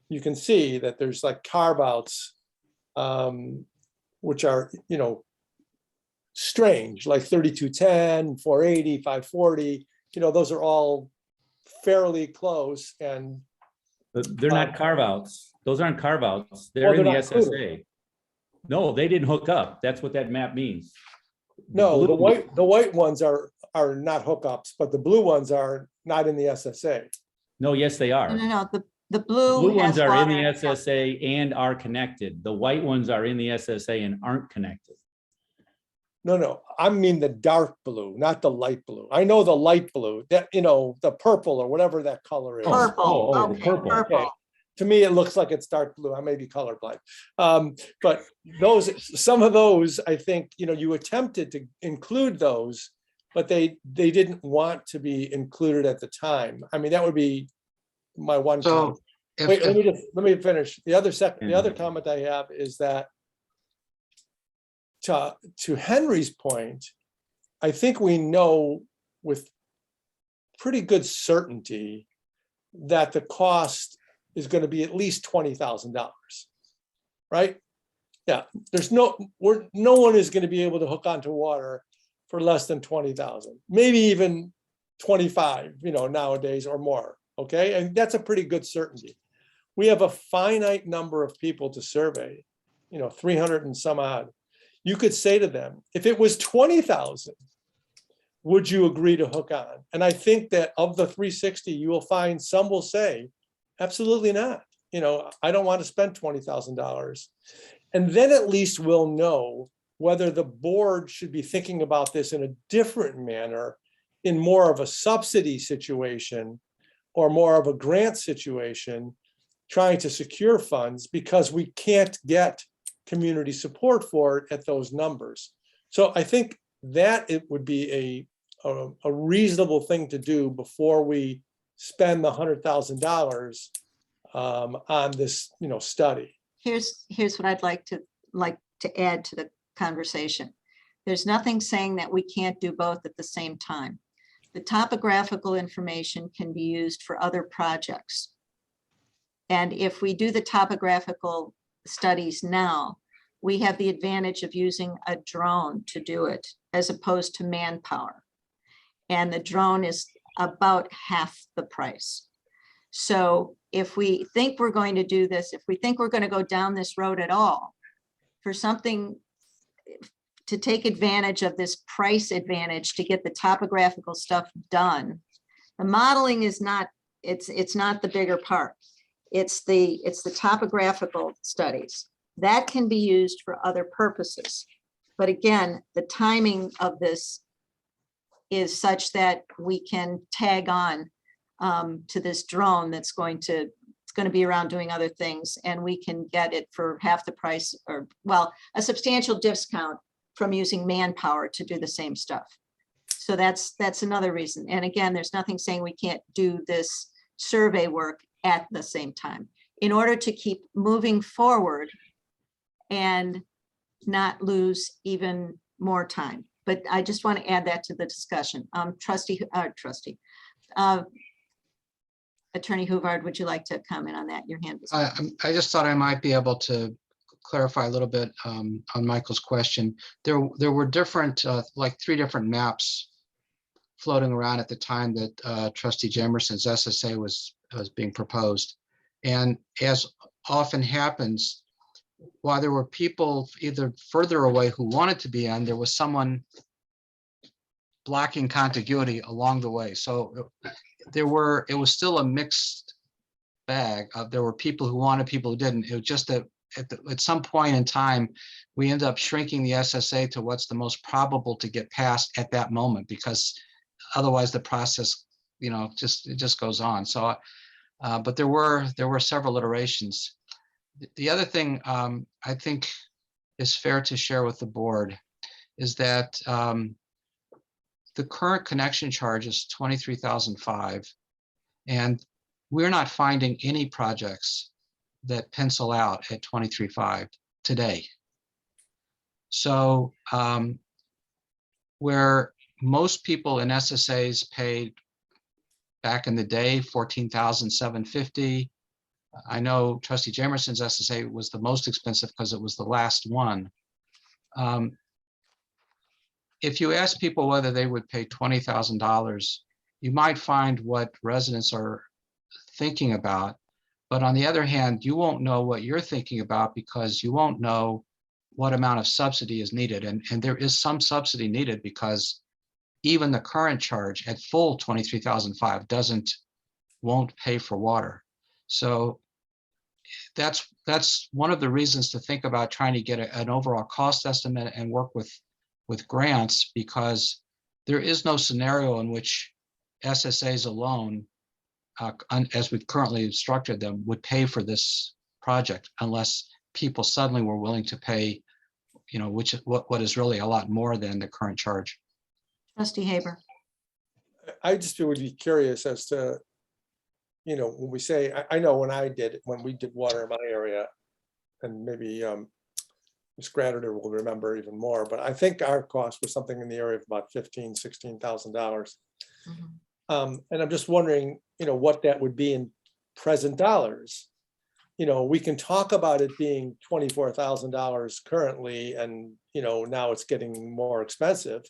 you can see that there's like carve-outs, which are, strange, like 3210, 480, 540, those are all fairly close. And But they're not carve outs. Those aren't carve outs. They're in they're the not SSA. No, they didn't hook up. That's what that map means. No, the blue- white ones are not hookups, but the blue ones are not in the SSA. No, yes, they are. No, the The blue. blue ones has are in water the and stuff. SSA and are connected. The white ones are in the SSA and aren't connected. No, I mean the dark blue, not the light blue. I know the light blue, that, you know, the purple or whatever that color is. Purple, the okay, purple. purple. To me, it looks like it's dark blue. I may be colorblind. But some of those, I think, you know, you attempted to include those, but they didn't want to be included at the time. I mean, that would be my one So comment. if, Wait, if- let me finish. The other Mhm. comment I have is that to Henry's point, I think we know with pretty good certainty that the cost is going to be at least $20,000, right? Yeah, there's no one is going to be able to hook onto water for less than 20,000, maybe even 25, you know, nowadays or more. Okay, and that's a pretty good certainty. We have a finite number of people to survey, you know, 300 and some odd. You could say to them, if it was 20,000, would you agree to hook on? And I think that of the 360, you will find some will say, absolutely not. You know, I don't want to spend $20,000. And then at least we'll know whether the board should be thinking about this in a different manner, in more of a subsidy situation or more of a grant situation, trying to secure funds because we can't get community support for it at those numbers. So I think that it would be a reasonable thing to do before we spend the $100,000 on this, you know, study. Here's what I'd like to add to the conversation. There's nothing saying that we can't do both at the same time. The topographical information can be used for other projects. And if we do the topographical studies now, we have the advantage of using a drone to do it as opposed to manpower. And the drone is about half the price. So if we think we're going to do this, if we think we're going to go down this road at all, for something to take advantage of this price advantage to get the topographical stuff done, the modeling is not, it's not the bigger part. It's the topographical studies that can be used for other purposes. But again, the timing of this is such that we can tag on to this drone that's going to be around doing other things, and we can get it for half the price, or well, a substantial discount from using manpower to do the same stuff. So that's another reason. And again, there's nothing saying we can't do this survey work at the same time in order to keep moving forward and not lose even more time. But I just want to add that to the discussion. Attorney Huvard, would you like to comment on that? Your hand was up. I just thought I might be able to clarify a little bit on Michael's question. There were different, like 3 different maps floating around at the time that Trustee Jamerson's SSA was being proposed. And as often happens, while there were people either further away who wanted to be on, there was someone blocking contiguity along the way. So it was still a mixed bag of, there were people who wanted, people who didn't. It was just that at some point in time, we end up shrinking the SSA to what's the most probable to get passed at that moment, because otherwise the process, you know, it just goes on. So, but there were several iterations. The other thing I think is fair to share with the board is that the current connection charge is $23,500, and we're not finding any projects that pencil out at $23,500 today. So where most people in SSAs paid back in the day $14,750. I know Trustee Jamerson's SSA was the most expensive because it was the last one. If you ask people whether they would pay $20,000, you might find what residents are thinking about. But on the other hand, you won't know what you're thinking about because you won't know what amount of subsidy is needed. And there is some subsidy needed because even the current charge at full 23,005 won't pay for water. So that's one of the reasons to think about trying to get an overall cost estimate and work with grants, because there is no scenario in which SSAs alone, as we currently structured them, would pay for this project unless people suddenly were willing to pay, what is really a lot more than the current charge. Trustee Haber. I just would be curious as to, when we say, I know when we did water in my area, and maybe Ms. Gratiter will remember even more, but I think our cost was something in the area of about $16,000. And I'm just wondering, what that would be in present dollars. We can talk about it being $24,000 currently, and now it's getting more expensive,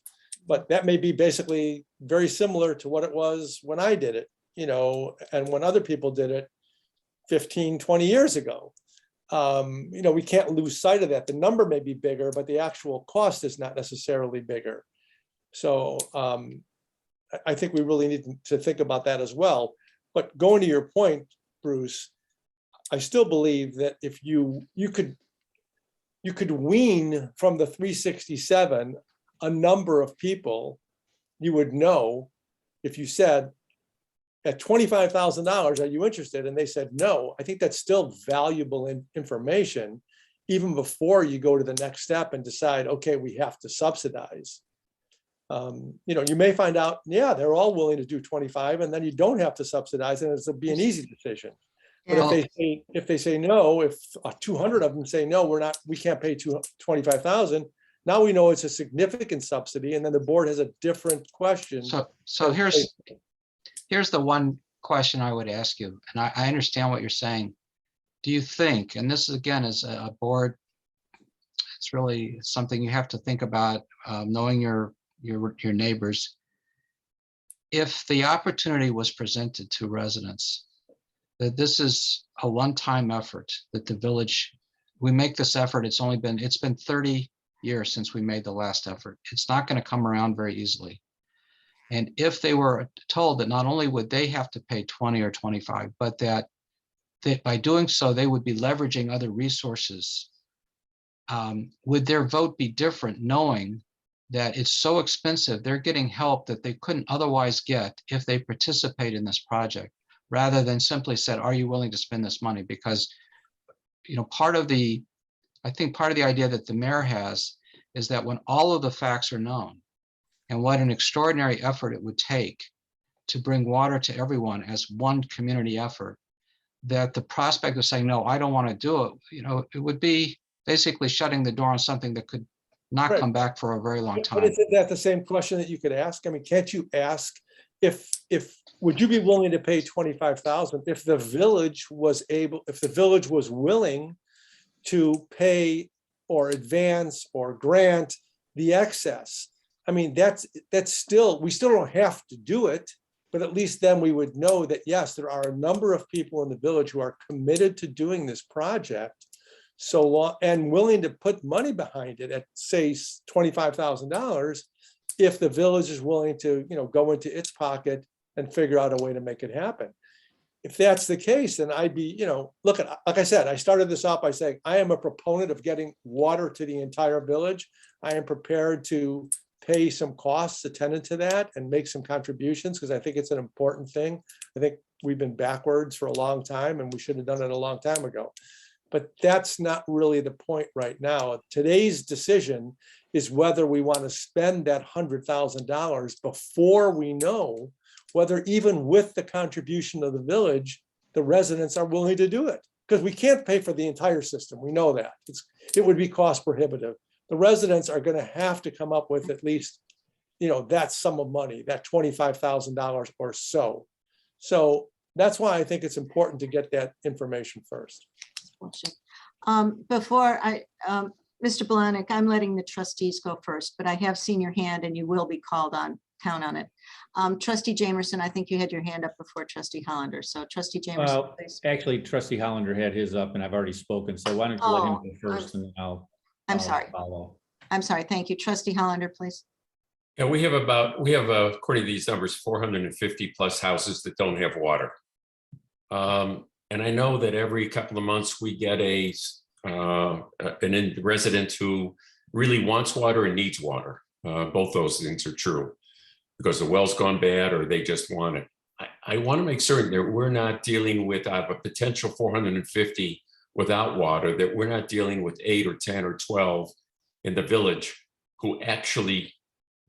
but that may be basically very similar to what it was when I did it, and when other people did it 15, 20 years ago. We can't lose sight of that. The number may be bigger, but the actual cost is not necessarily bigger. So I think we really need to think about that as well. But going to your point, Bruce, I still believe that if you could wean from the 367 a number of people, you would know if you said, at $25,000, are you interested? And they said, no. I think that's still valuable information, even before you go to the next step and decide, okay, we have to subsidize. You may find out, yeah, they're all willing to do 25, and then you don't have to subsidize, and it'll be an easy decision. But if they say no, if 200 of them say no, we can't pay 25,000. Now we know it's a significant subsidy, and then the board has a different question. So here's the one question I would ask you, and I understand what you're saying. Do you think, and this is again as a board, it's really something you have to think about, knowing your neighbors. If the opportunity was presented to residents, that this is a one-time effort, that the village, we make this effort, it's been 30 years since we made the last effort. It's not going to come around very easily. And if they were told that not only would they have to pay 20 or 25, but that by doing so, they would be leveraging other resources, would their vote be different, knowing that it's so expensive, they're getting help that they couldn't otherwise get if they participate in this project, rather than simply said, are you willing to spend this money? Because, part of the idea that the mayor has is that when all of the facts are known, and what an extraordinary effort it would take to bring water to everyone as one community effort, that the prospect of saying, no, I don't want to do it, it would be basically shutting the door on something that could not come back for a very long time. But isn't that the same question that you could ask? I mean, can't you ask would you be willing to pay 25,000 if the village was willing to pay or advance or grant the excess? I mean, we still don't have to do it, but at least then we would know that, yes, there are a number of people in the village who are committed to doing this project and willing to put money behind it at, say, $25,000, if the village is willing to, go into its pocket and figure out a way to make it happen. If that's the case, then I'd be, like I said, I started this off by saying, I am a proponent of getting water to the entire village. I am prepared to pay some costs attendant to that and make some contributions, because I think it's an important thing. I think we've been backwards for a long time, and we should have done it a long time ago. But that's not really the point right now. Today's decision is whether we want to spend that $100,000 before we know whether, even with the contribution of the village, the residents are willing to do it. Because we can't pay for the entire system. We know that. It would be cost prohibitive. The residents are going to have to come up with at least, that sum of money, that $25,000 or so. So that's why I think it's important to get that information first. Before Mr. Balanik, I'm letting the trustees go first, but I have seen your hand and you will be called on, count on it. Trustee Jamerson, I think you had your hand up before Trustee Hollander. So Trustee Jamerson, please. Actually, Trustee Hollander had his up and I've already spoken. So why don't you let him go first and then I'll. I'm sorry. I'm sorry. Thank you. Trustee Hollander, please. Yeah, we have according to these numbers, 450 plus houses that don't have water. And I know that every couple of months we get an resident who really wants water and needs water. Both those things are true because the well's gone bad or they just want it. I want to make certain that we're not dealing with a potential 450 without water, that we're not dealing with 8 or 10 or 12 in the village who actually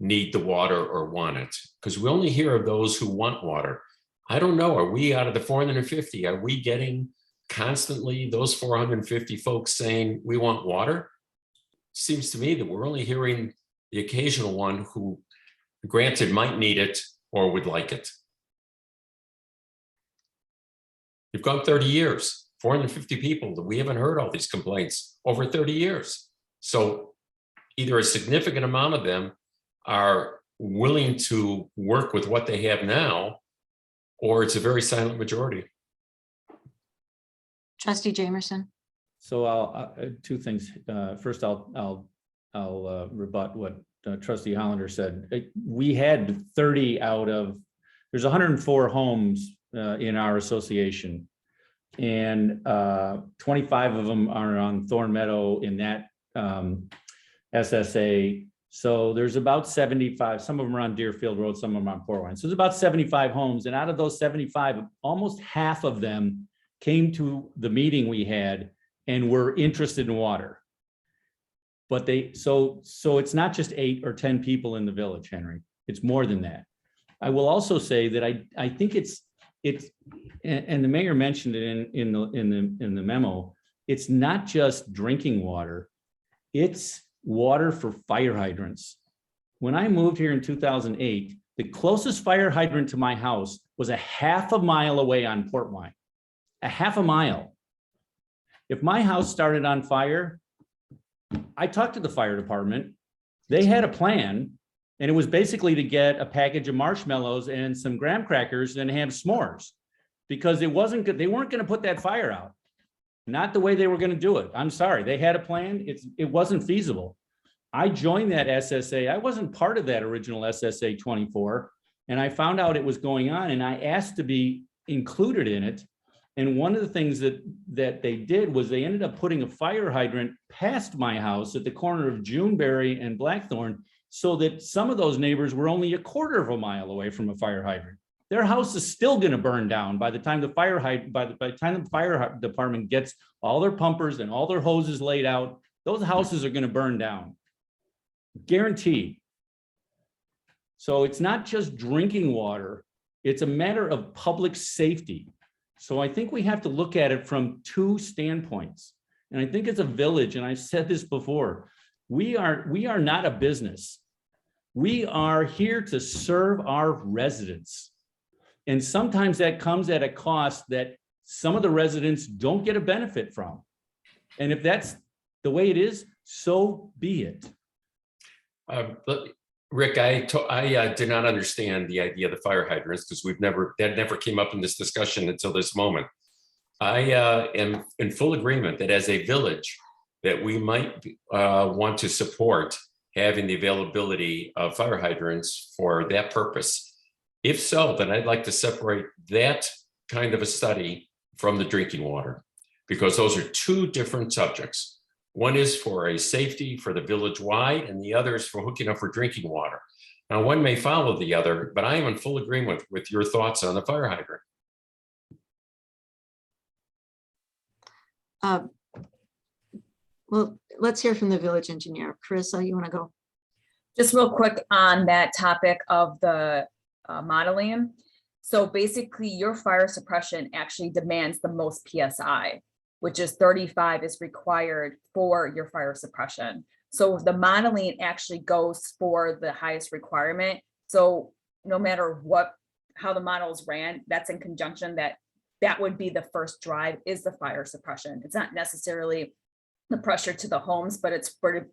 need the water or want it. Because we only hear of those who want water. I don't know, are we out of the 450? Are we getting constantly those 450 folks saying we want water? Seems to me that we're only hearing the occasional one who, granted, might need it or would like it. You've gone 30 years, 450 people, we haven't heard all these complaints over 30 years. So either a significant amount of them are willing to work with what they have now, or it's a very silent majority. Trustee Jamerson. So I'll two things. First, I'll rebut what Trustee Hollander said. We had 30 out of, there's 104 homes in our association, and 25 of them are on Thorn Meadow in that SSA. So there's about 75, some of them are on Deerfield Road, some of them on Port Wine. So there's about 75 homes, and out of those 75, almost half of them came to the meeting we had and were interested in water. But so it's not just 8 or 10 people in the village, Henry. It's more than that. I will also say that I think it's, and the mayor mentioned it in the memo, it's not just drinking water, it's water for fire hydrants. When I moved here in 2008, the closest fire hydrant to my house was a half a mile away on Port Wine, a half a mile. If my house started on fire, I talked to the fire department. They had a plan, and it was basically to get a package of marshmallows and some graham crackers and have s'mores, because it wasn't good. They weren't going to put that fire out. Not the way they were going to do it. I'm sorry. They had a plan. It wasn't feasible. I joined that SSA. I wasn't part of that original SSA 24, and I found out it was going on, and I asked to be included in it. And one of the things that they did was they ended up putting a fire hydrant past my house at the corner of Juneberry and Blackthorn, so that some of those neighbors were only a quarter of a mile away from a fire hydrant. Their house is still going to burn down by the time the fire department gets all their pumpers and all their hoses laid out. Those houses are going to burn down, guaranteed. So it's not just drinking water; it's a matter of public safety. So I think we have to look at it from 2 standpoints. And I think as a village, and I've said this before, we are not a business. We are here to serve our residents. And sometimes that comes at a cost that some of the residents don't get a benefit from. And if that's the way it is, so be it. Rick, I did not understand the idea of the fire hydrants because that never came up in this discussion until this moment. I am in full agreement that as a village that we might want to support having the availability of fire hydrants for that purpose. If so, then I'd like to separate that kind of a study from the drinking water, because those are 2 different subjects. One is for a safety for the village wide, and the other is for hooking up for drinking water. Now, one may follow the other, but I am in full agreement with your thoughts on the fire hydrant. Well, let's hear from the village engineer. Carissa, you want to go? Just real quick on that topic of the modeling. So basically your fire suppression actually demands the most PSI, which is 35 is required for your fire suppression. So the modeling actually goes for the highest requirement. So no matter how the models ran, that's in conjunction that would be the first drive is the fire suppression. It's not necessarily the pressure to the homes, but it's for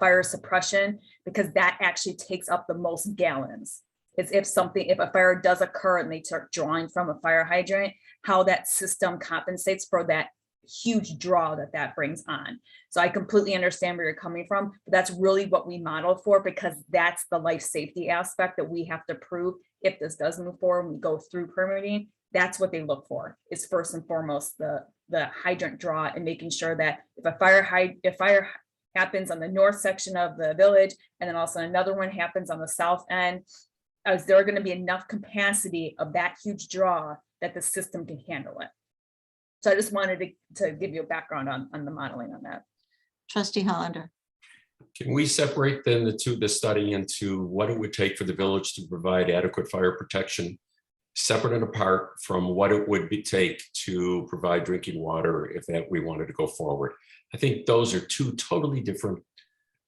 fire suppression, because that actually takes up the most gallons. Is if a fire does occur and they start drawing from a fire hydrant, how that system compensates for that huge draw that that brings on. So I completely understand where you're coming from, but that's really what we modeled for, because that's the life safety aspect that we have to prove if this does move forward and we go through permitting. That's what they look for, is first and foremost the hydrant draw, and making sure that if a fire happens on the north section of the village, and then also another one happens on the south end, is there going to be enough capacity of that huge draw that the system can handle it? So I just wanted to give you a background on the modeling on that. Trustee Hollander. Can we separate then the study into what it would take for the village to provide adequate fire protection, separate and apart from what it would take to provide drinking water if that we wanted to go forward? I think those are two totally different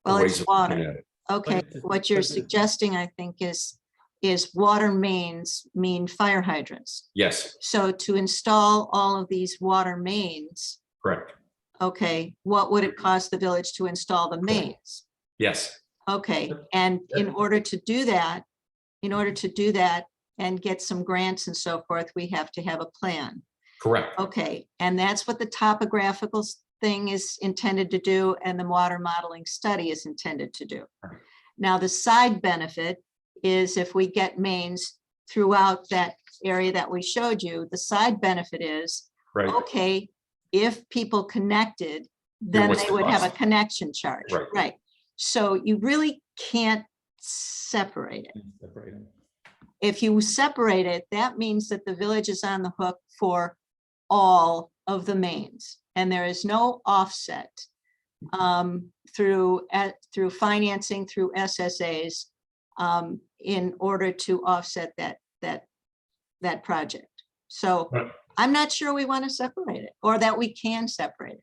Well, ways it's of looking water. at it. Okay, what you're suggesting, I think, is water mains mean fire hydrants. Yes, So to install all of these water mains, correct. okay, what would it cost the village to install the mains? Yes, Okay, and in order to do that and get some grants and so forth, we have to have a plan. correct. Okay, and that's what the topographical thing is intended to do, and the water modeling study is intended to do. Now, the side benefit is if we get mains throughout that area that we showed you, the side benefit is, Right. okay, if people connected, then what's they the would have a cost? connection charge, Right. right? So you really can't separate it. If you separate it, that means that the village is on the hook for all of the mains, and there is no offset through financing, through SSAs, in order to offset that project. So Right. I'm not sure we want to separate it, or that we can separate it,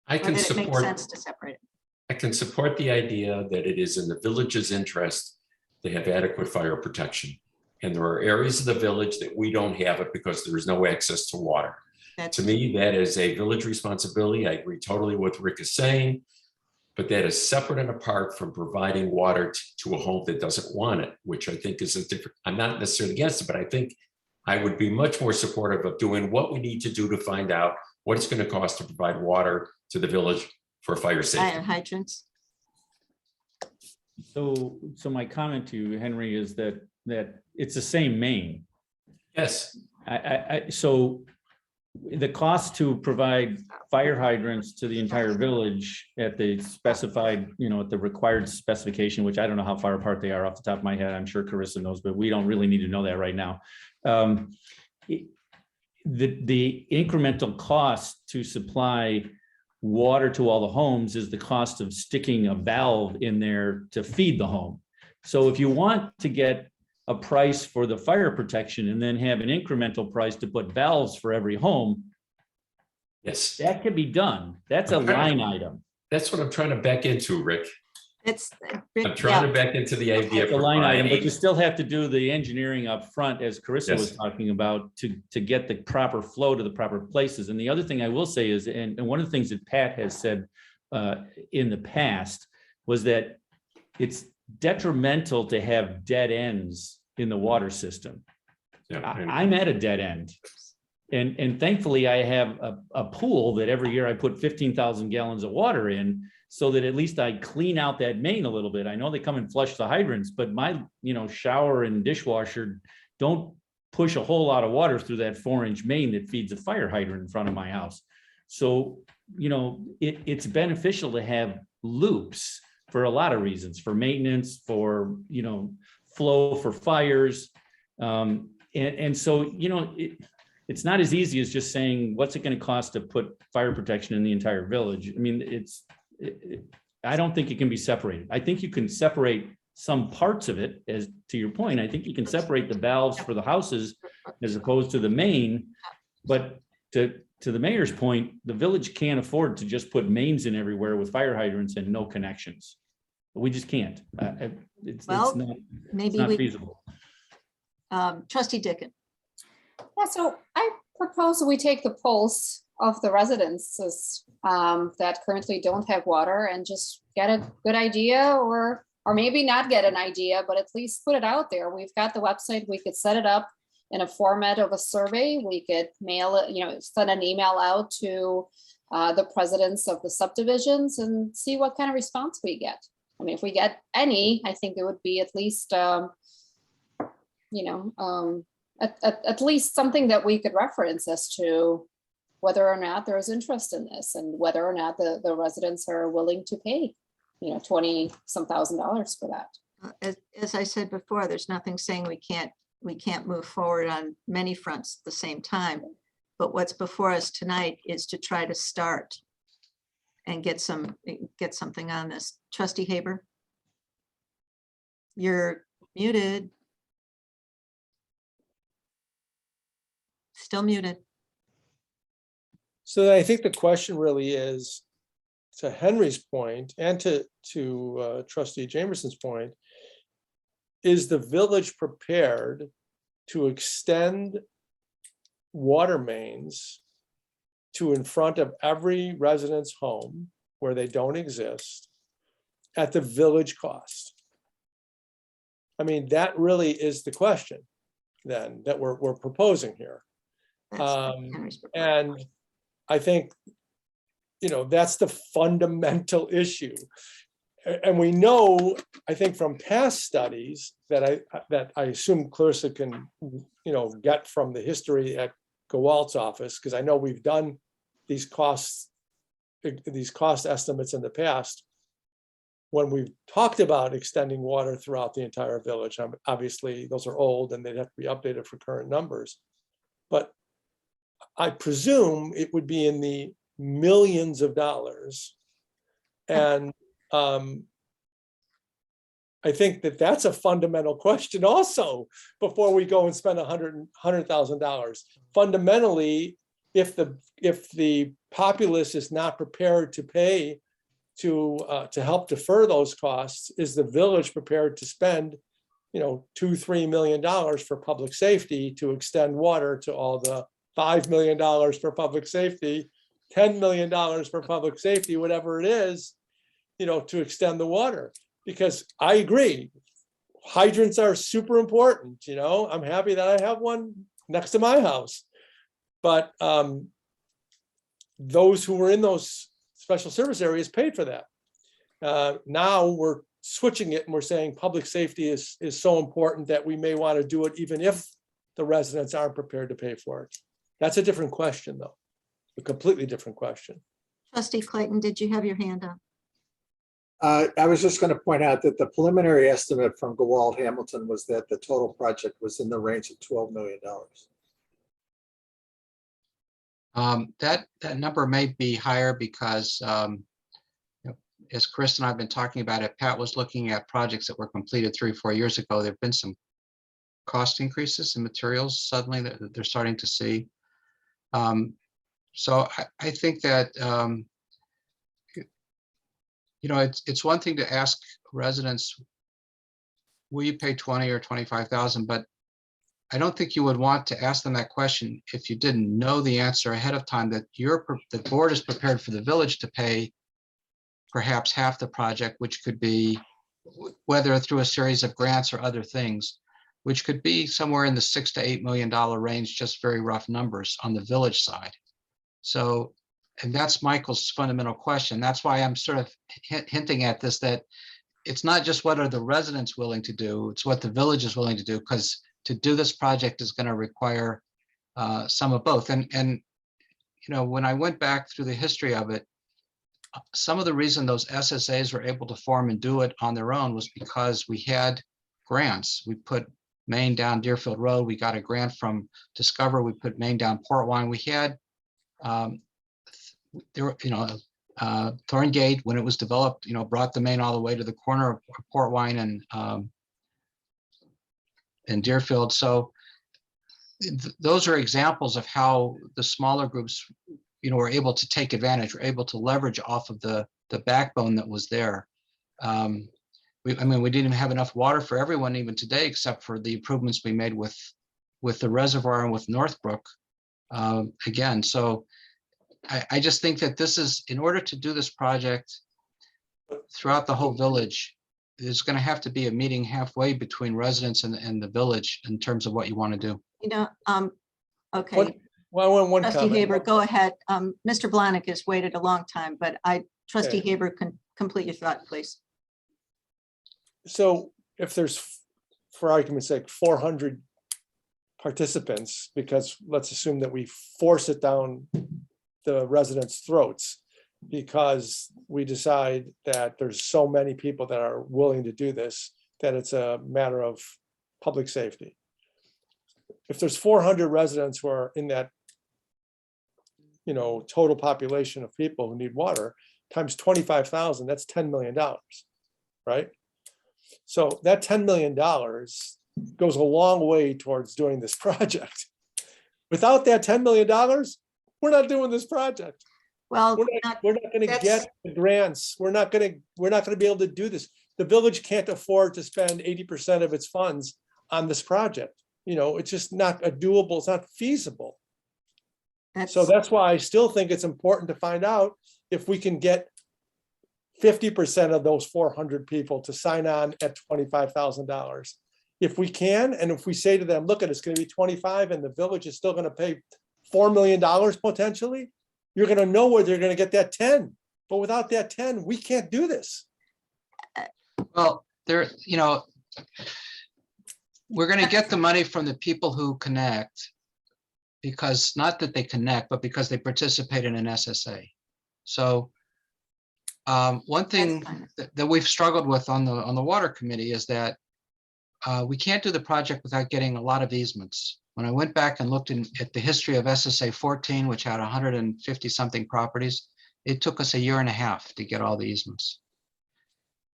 I or can that it makes support. sense to separate it. I can support the idea that it is in the village's interest to have adequate fire protection. And there are areas of the village that we don't have it because there is no access to water. That's To me, that is a village responsibility. I agree totally with what Rick is saying, but that is separate and apart from providing water to a home that doesn't want it, which I think is a different, I'm not necessarily against it, but I think I would be much more supportive of doing what we need to do to find out what it's going to cost to provide water to the village for fire fire safety. hydrants. So my comment to you, Henry, is that it's the same main. Yes, So the cost to provide fire hydrants to the entire village at the specified, at the required specification, which I don't know how far apart they are off the top of my head. I'm sure Carissa knows, but we don't really need to know that right now. The incremental cost to supply water to all the homes is the cost of sticking a valve in there to feed the home. So if you want to get a price for the fire protection and then have an incremental price to put valves for every home, yes. that can be done. That's a line item. That's what I'm trying to back into, Rick. It's. I'm trying to back into the idea. It's a of line item, but you providing- still have to do the engineering up front, as Carissa was Yes. talking about, to get the proper flow to the proper places. And the other thing I will say is, and one of the things that Pat has said in the past was that it's detrimental to have dead ends in the water system. Yeah, and- I'm at a dead end. And thankfully I have a pool that every year I put 15,000 gallons of water in, so that at least I clean out that main a little bit. I know they come and flush the hydrants, but my, shower and dishwasher don't push a whole lot of water through that 4-inch main that feeds a fire hydrant in front of my house. So, it's beneficial to have loops for a lot of reasons, for maintenance, for, flow for fires. And so, it's not as easy as just saying, what's it going to cost to put fire protection in the entire village? I mean, I don't think it can be separated. I think you can separate some parts of it, as to your point. I think you can separate the valves for the houses as opposed to the main. But to the mayor's point, the village can't afford to just put mains in everywhere with fire hydrants and no connections. We just can't. It's Well, not Maybe not we, feasible. Trustee Dickon. Yeah, so I propose we take the pulse of the residences that currently don't have water and just get a good idea, or maybe not get an idea, but at least put it out there. We've got the website, we could set it up. in a format of a survey. We could mail it, send an email out to the presidents of the subdivisions and see what kind of response we get. I mean, if we get any, I think it would be at least, at least something that we could reference as to whether or not there is interest in this and whether or not the residents are willing to pay, $20-some thousand for that. As I said before, there's nothing saying we can't move forward on many fronts at the same time. But what's before us tonight is to try to start and get something on this. Trustee Haber? You're muted. Still muted. So I think the question really is, to Henry's point and to Trustee Jamerson's point, is the village prepared to extend water mains to in front of every resident's home where they don't exist at the village cost? I mean, that really is the question then that we're proposing here. And I think, that's the fundamental issue. And we know, I think from past studies that I assume Clarissa can, get from the history at Gowalt's office, because I know we've done these cost estimates in the past when we've talked about extending water throughout the entire village. Obviously, those are old and they'd have to be updated for current numbers. But I presume it would be in the millions of dollars. And I think that's a fundamental question also before we go and spend $100,000. Fundamentally, if the populace is not prepared to pay to help defer those costs, is the village prepared to spend, $2-3 million for public safety to extend water to all the $5 million for public safety, $10 million for public safety, whatever it is, to extend the water? Because I agree, hydrants are super important. I'm happy that I have one next to my house. But those who were in those special service areas paid for that. Now we're switching it and we're saying public safety is so important that we may want to do it even if the residents aren't prepared to pay for it. That's a different question, though, a completely different question. Trustee Clayton, did you have your hand up? I was just going to point out that the preliminary estimate from Gowalt Hamilton was that the total project was in the range of $12 million. That number may be higher because, as Chris and I have been talking about it, Pat was looking at projects that were completed 3 or 4 years ago. There have been some cost increases in materials suddenly that they're starting to see. So I think that, it's one thing to ask residents, will you pay 20 or 25,000? But I don't think you would want to ask them that question if you didn't know the answer ahead of time, that the board is prepared for the village to pay perhaps half the project, which could be, whether through a series of grants or other things, which could be somewhere in the $6 to $8 million range, just very rough numbers on the village side. So, and that's Michael's fundamental question. That's why I'm sort of hinting at this, that it's not just what are the residents willing to do, it's what the village is willing to do, because to do this project is going to require some of both. And when I went back through the history of it, some of the reason those SSAs were able to form and do it on their own was because we had grants. We put Main down Deerfield Road. We got a grant from Discover. We put Main down Port Wine. We had Thorngate, when it was developed, brought the main all the way to the corner of Port Wine and Deerfield. So those are examples of how the smaller groups, were able to take advantage, were able to leverage off of the backbone that was there. We didn't even have enough water for everyone even today, except for the improvements we made with the reservoir and with Northbrook again. So I just think that this is, in order to do this project throughout the whole village, there's going to have to be a meeting halfway between residents and the village in terms of what you want to do. You know, okay, Well, I want one trustee comment. Haber, go ahead. Mr. Blahnik has waited a long time, but trustee Okay. Haber can complete your thought, please. So if there's, for argument's sake, 400 participants, because let's assume that we force it down the residents' throats because we decide that there's so many people that are willing to do this, that it's a matter of public safety. If there's 400 residents who are in that, total population of people who need water, times 25,000, that's $10 million, right? So that $10 million goes a long way towards doing this project. Without that $10 million, we're not doing this project. Well, We're not going to get the grants. We're not going to be able to do this. The village can't afford to spend 80% of its funds on this project. It's just not doable. It's not feasible. So that's why I still think it's important to find out if we can get 50% of those 400 people to sign on at $25,000. If we can, and if we say to them, look, it's going to be 25 and the village is still going to pay $4 million potentially, you're going to know where they're going to get that 10. But without that 10, we can't do this. Well, we're going to get the money from the people who connect, because not that they connect, but because they participate in an SSA. So one thing that we've struggled with on the water committee is that we can't do the project without getting a lot of easements. When I went back and looked at the history of SSA 14, which had 150 something properties, it took us 1.5 years to get all the easements.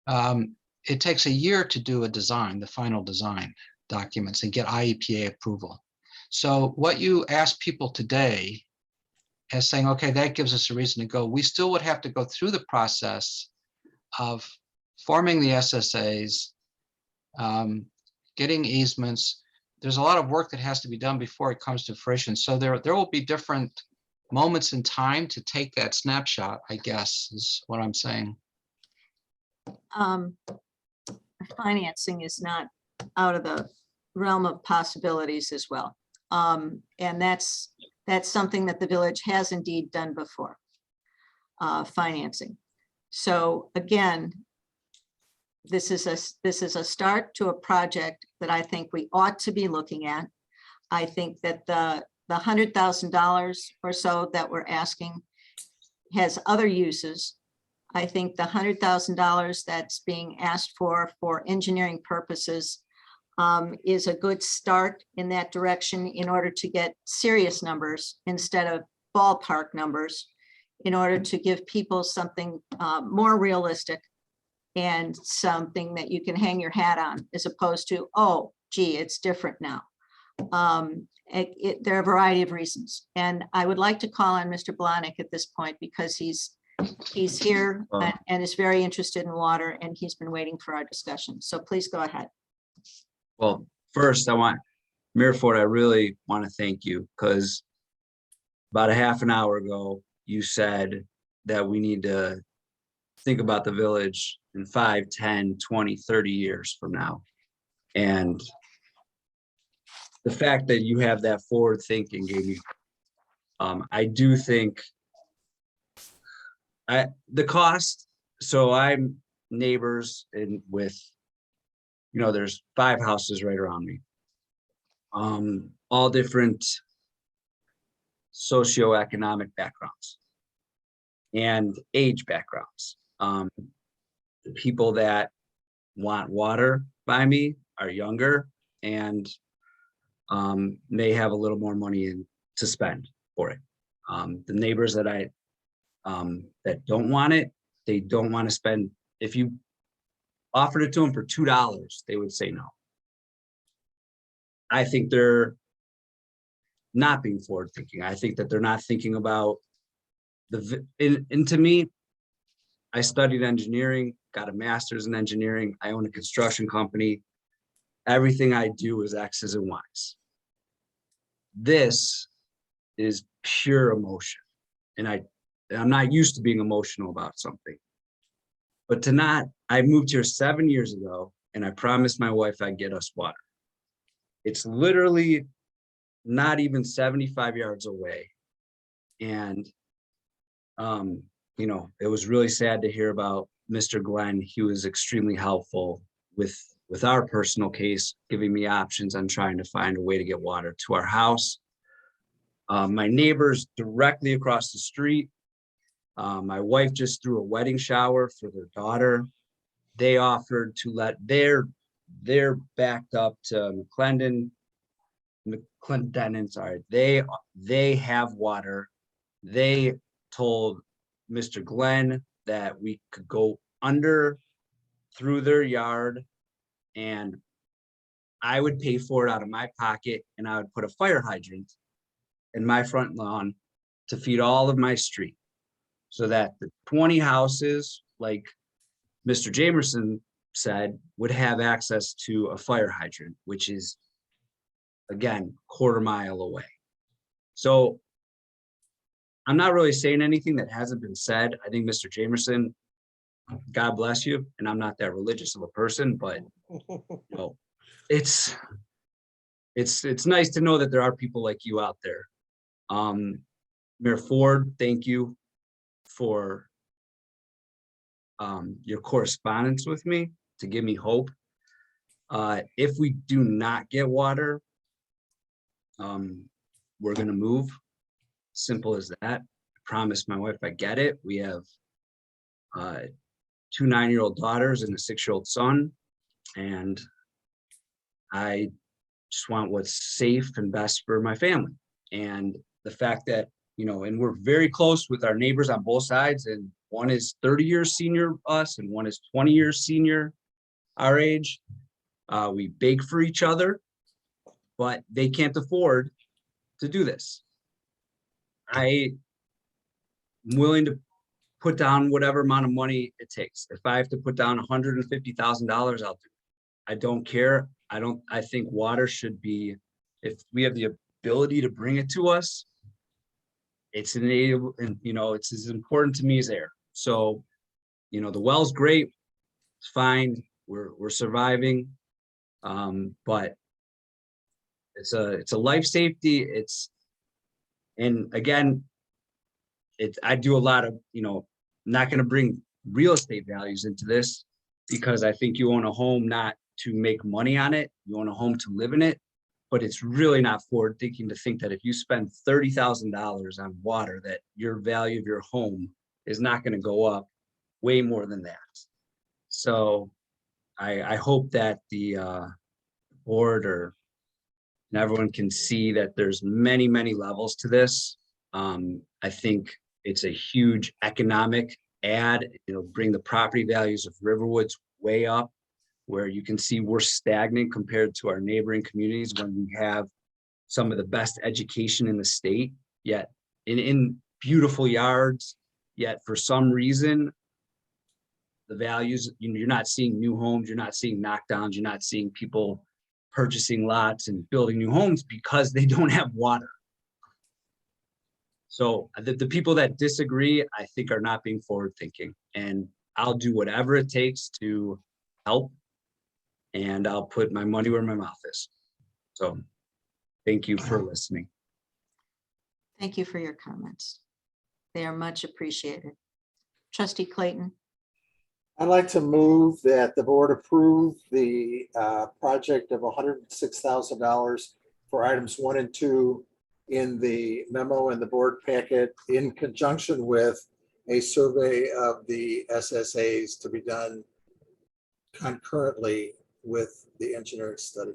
It takes 1 year to do a design, the final design documents, and get IEPA approval. So what you ask people today as saying, okay, that gives us a reason to go, we still would have to go through the process of forming the SSAs, getting easements. There's a lot of work that has to be done before it comes to fruition. So there will be different moments in time to take that snapshot, I guess, is what I'm saying. Financing is not out of the realm of possibilities as well. And that's something that the village has indeed done before, financing. So again, this is a start to a project that I think we ought to be looking at. I think that the $100,000 or so that we're asking has other uses. I think the $100,000 that's being asked for engineering purposes is a good start in that direction in order to get serious numbers instead of ballpark numbers, in order to give people something more realistic and something that you can hang your hat on, as opposed to, oh, gee, it's different now. There are a variety of reasons. And I would like to call on Mr. Blahnik at this point because he's here and is very interested in water, and he's been waiting for our discussion. So please go ahead. Well, first Mayor Ford, I really want to thank you, because about a half an hour ago, you said that we need to think about the village in 5, 10, 20, 30 years from now. And the fact that you have that forward thinking gave me, I do think the cost, so I'm neighbors with, there's 5 houses right around me. All different socioeconomic backgrounds and age backgrounds. The people that want water by me are younger and may have a little more money to spend for it. The neighbors that that don't want it, they don't want to spend. If you offered it to them for $2, they would say no. I think they're not being forward thinking. I think that they're not thinking about and to me, I studied engineering, got a master's in engineering. I own a construction company. Everything I do is X's and Y's. This is pure emotion. And I'm not used to being emotional about something. But I moved here 7 years ago, and I promised my wife I'd get us water. It's literally not even 75 yards away. And, you know, it was really sad to hear about Mr. Glenn. He was extremely helpful with our personal case, giving me options on trying to find a way to get water to our house. My neighbors directly across the street, my wife just threw a wedding shower for their daughter. They offered to let they're backed up to McClendon, sorry. They have water. They told Mr. Glenn that we could go under through their yard, and I would pay for it out of my pocket, and I would put a fire hydrant in my front lawn to feed all of my street, so that the 20 houses, like Mr. Jamerson said, would have access to a fire hydrant, which is, again, quarter-mile away. So I'm not really saying anything that hasn't been said. I think Mr. Jamerson, God bless you, and I'm not that religious of a person, but you know, it's nice to know that there are people like you out there. Mayor Ford, thank you for your correspondence with me to give me hope. If we do not get water, we're gonna move. Simple as that. I promised my wife I get it. We have 2 9-year-old daughters and a 6-year-old son, and I just want what's safe and best for my family. And the fact that, you know, and we're very close with our neighbors on both sides, and one is 30 years senior us and one is 20 years senior our age. We beg for each other, but they can't afford to do this. I'm willing to put down whatever amount of money it takes. If I have to put down $150,000, I'll do it. I don't care. I think water should be, if we have the ability to bring it to us, it's enabled, and you know, it's as important to me as air. So, you know, the well's great, it's fine, we're surviving, but it's a life safety. And again, I do a lot of, you know, not going to bring real estate values into this, because I think you own a home not to make money on it, you own a home to live in it. But it's really not forward thinking to think that if you spend $30,000 on water, that your value of your home is not going to go up way more than that. So I hope that the board and everyone can see that there's many, many levels to this. I think it's a huge economic add. It'll bring the property values of Riverwoods way up, where you can see we're stagnant compared to our neighboring communities when we have some of the best education in the state, yet in beautiful yards, yet for some reason, the values, you're not seeing new homes, you're not seeing knockdowns, you're not seeing people purchasing lots and building new homes because they don't have water. So the people that disagree, I think, are not being forward thinking, and I'll do whatever it takes to help, and I'll put my money where my mouth is. So thank you for listening. Thank you for your comments. They are much appreciated. Trustee Clayton, I'd like to move that the board approve the project of $106,000 for items 1 and 2 in the memo in the board packet, in conjunction with a survey of the SSAs to be done concurrently with the engineering study.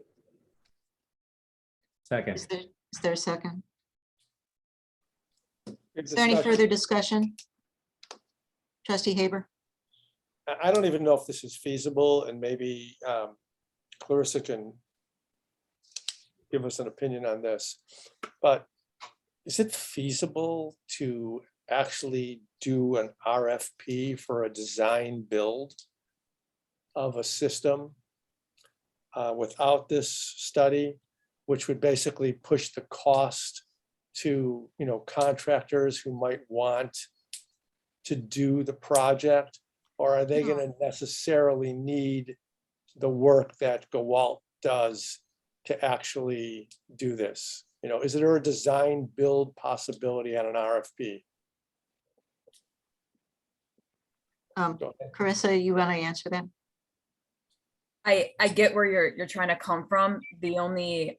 Second. is there a second? Good Is there any discussion. further discussion? Trustee Haber? I don't even know if this is feasible, and maybe Clarissa can give us an opinion on this, but is it feasible to actually do an RFP for a design build of a system without this study, which would basically push the cost to, you know, contractors who might want to do the project? Or are they going to necessarily need the work that Gawalt does to actually do this? Is there a design build possibility on an RFP? Go ahead. Carissa, you want to answer that? I get where you're trying to come from. The only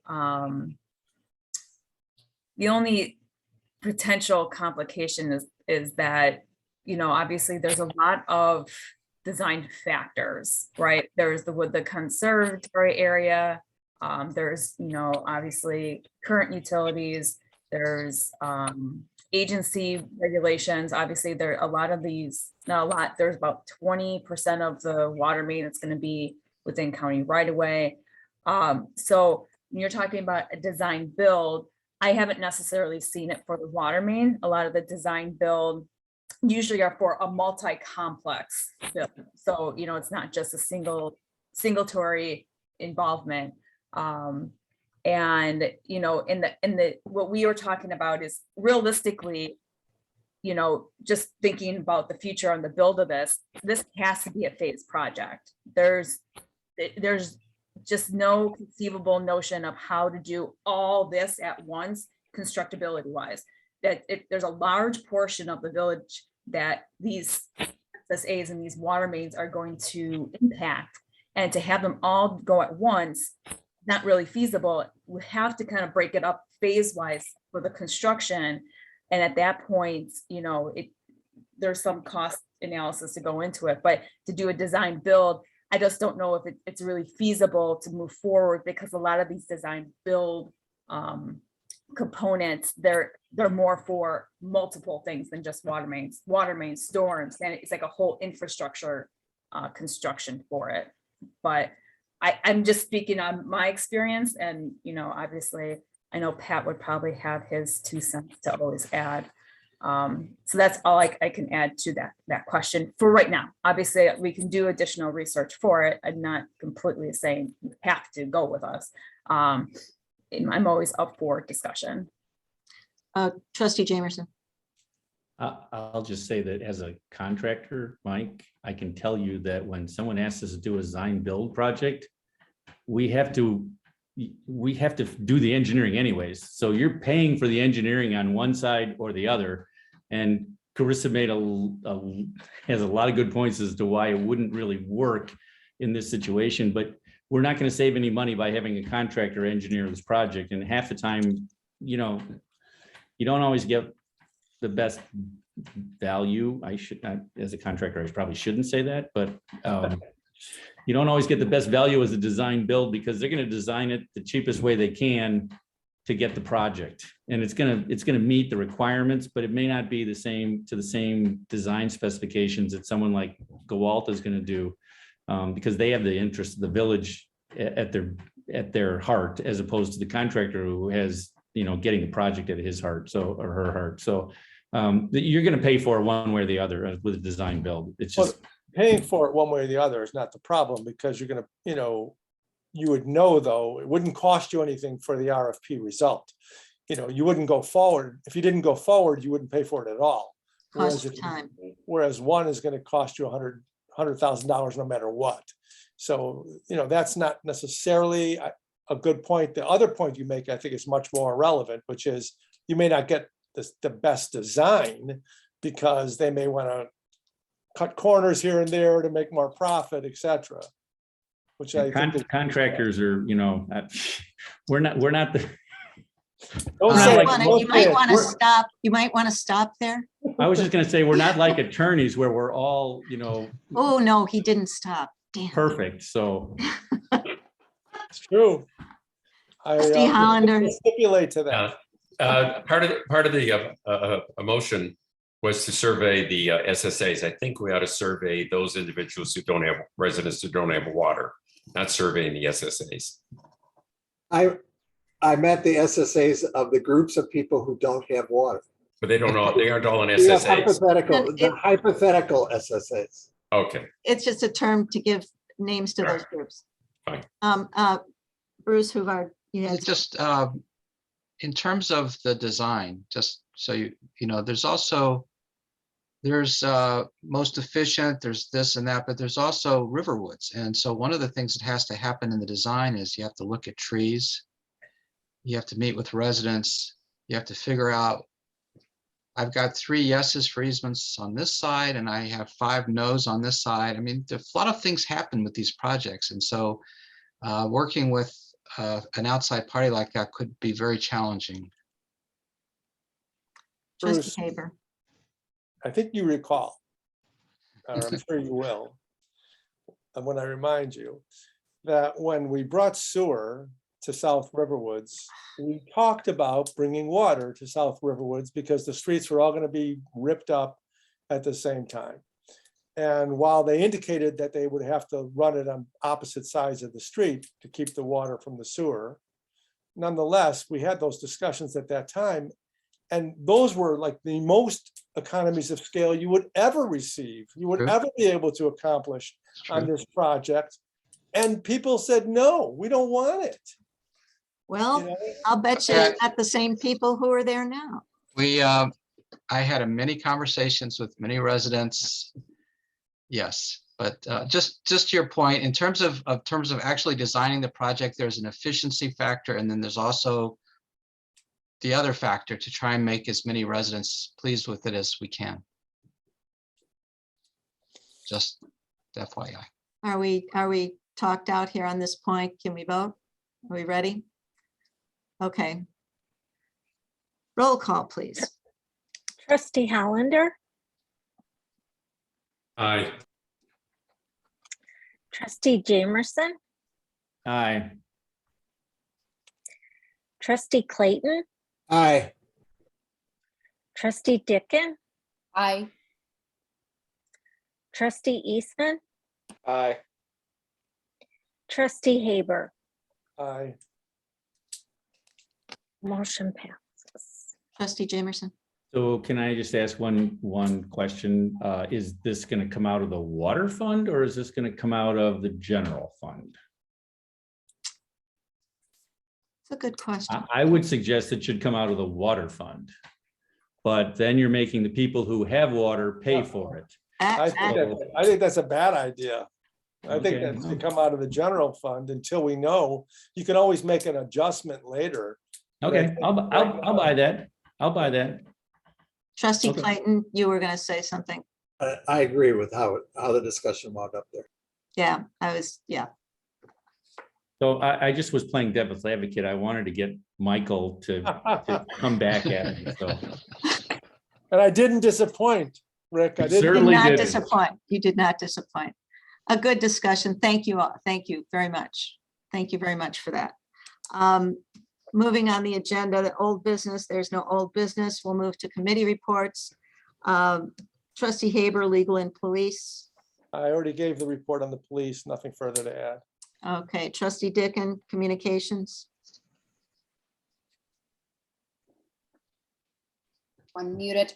potential complication is that, obviously there's a lot of design factors, right? There's the conservatory area. There's, obviously current utilities, there's agency regulations. Obviously there are a lot of these, not a lot, there's about 20% of the water main that's going to be within county right away. So when you're talking about a design build, I haven't necessarily seen it for the water main. A lot of the design build usually are for a multi-complex build. So, it's not just a singletary involvement. And, in the, what we were talking about is realistically, just thinking about the future on the build of this has to be a phased project. There's just no conceivable notion of how to do all this at once, constructability wise. There's a large portion of the village that these SSAs and these water mains are going to impact, and to have them all go at once, not really feasible. We have to kind of break it up phase wise for the construction. And at that point, there's some cost analysis to go into it, but to do a design build, I just don't know if it's really feasible to move forward, because a lot of these design build components, they're more for multiple things than just water mains, storms, and it's like a whole infrastructure construction for it. But I'm just speaking on my experience, and obviously I know Pat would probably have his 2 cents to always add. So that's all I can add to that question for right now. Obviously, we can do additional research for it. I'm not completely saying you have to go with us. I'm always up for discussion. Trustee Jamerson. I'll just say that as a contractor, Mike, I can tell you that when someone asks us to do a design build project, we have to do the engineering anyways. So you're paying for the engineering on one side or the other. And Carissa has a lot of good points as to why it wouldn't really work in this situation, but we're not going to save any money by having a contractor engineer this project. And half the time, you don't always get the best value. I should not, as a contractor, I probably shouldn't say that, but you don't always get the best value as a design build, because they're going to design it the cheapest way they can to get the project. And it's going to meet the requirements, but it may not be the same design specifications that someone like Gawalt is going to do, because they have the interest of the village at their heart, as opposed to the contractor who has, getting the project at his heart, or her heart. So you're going to pay for it one way or the other with a design build. It's just paying for it one way or the other is not the problem, because you're going to, you would know, though, it wouldn't cost you anything for the RFP result. You wouldn't go forward. If you didn't go forward, you wouldn't pay for it at all. Cost of time. Whereas one is going to cost you $100,000 no matter what. So, that's not necessarily a good point. The other point you make, I think, is much more relevant, which is you may not get the best design, because they may want to cut corners here and there to make more profit, etc. Which I think contractors are, we're not the. Don't say like, it. You might want to stop. You might want to stop there. I was just going to say, we're not like attorneys where we're all, Oh, no, he didn't stop. Damn. perfect. So it's true. Trustee Hollander. Stipulate to that. Part of the motion was to survey the SSAs. I think we ought to survey those individuals who don't have, residents who don't have water, not surveying the SSAs. I meant the SSAs of the groups of people who don't have water. But they aren't all in We have SSAs. hypothetical SSAs. Okay, It's just a term to give names to those groups. fine. Bruce Huvard, you had. Just in terms of the design, just so there's most efficient, there's this and that, but there's also Riverwoods. And so one of the things that has to happen in the design is you have to look at trees. You have to meet with residents. You have to figure out. I've got 3 yeses for easements on this side and I have 5 nos on this side. I mean, a lot of things happen with these projects. And so working with an outside party like that could be very challenging. Trustee Bruce, Haber. I think you recall, or I'm sure you will, and when I remind you, that when we brought sewer to South Riverwoods, we talked about bringing water to South Riverwoods because the streets were all going to be ripped up at the same time. And while they indicated that they would have to run it on opposite sides of the street to keep the water from the sewer, nonetheless, we had those discussions at that time. And those were like the most economies of scale you would ever receive, you would True. ever be able to accomplish on this project. And people said, no, we don't want it. Well, You know? I'll bet you Yeah. it's not the same people who are there now. I had many conversations with many residents. Yes, but just to your point, in terms of actually designing the project, there's an efficiency factor, and then there's also the other factor to try and make as many residents pleased with it as we can. Just FYI. Are we talked out here on this point? Can we vote? Are we ready? Okay. Roll call, please. Trustee Hollander, Aye. trustee Jamerson, Aye. trustee Clayton, Aye. trustee Dickon, Aye. trustee Eastman, Aye. trustee Haber. Aye. Motion passes. Trustee Jamerson. So can I just ask one question? Is this going to come out of the water fund or is this going to come out of the general fund? It's a good question. I would suggest it should come out of the water fund. But then you're making the people who have water pay for it. I think that's a bad idea. I think Okay. that should come out of the general fund until we know. You can always make an adjustment later. Okay, I'll buy that. I'll buy that. Trustee Okay. Clayton, you were going to say something. I agree with how the discussion wound up there. Yeah, So I just was playing devil's advocate. I wanted to get Michael to come back at me, so. And I didn't disappoint, Rick. I You didn't. You did certainly not didn't. disappoint. You did not disappoint. A good discussion. Thank you all. Thank you very much. Thank you very much for that. Moving on the agenda, the old business, there's no old business. We'll move to committee reports. Trustee Haber, Legal and Police. I already gave the report on the police, nothing further to add. Okay, Trustee Dickon, Communications. Unmuted.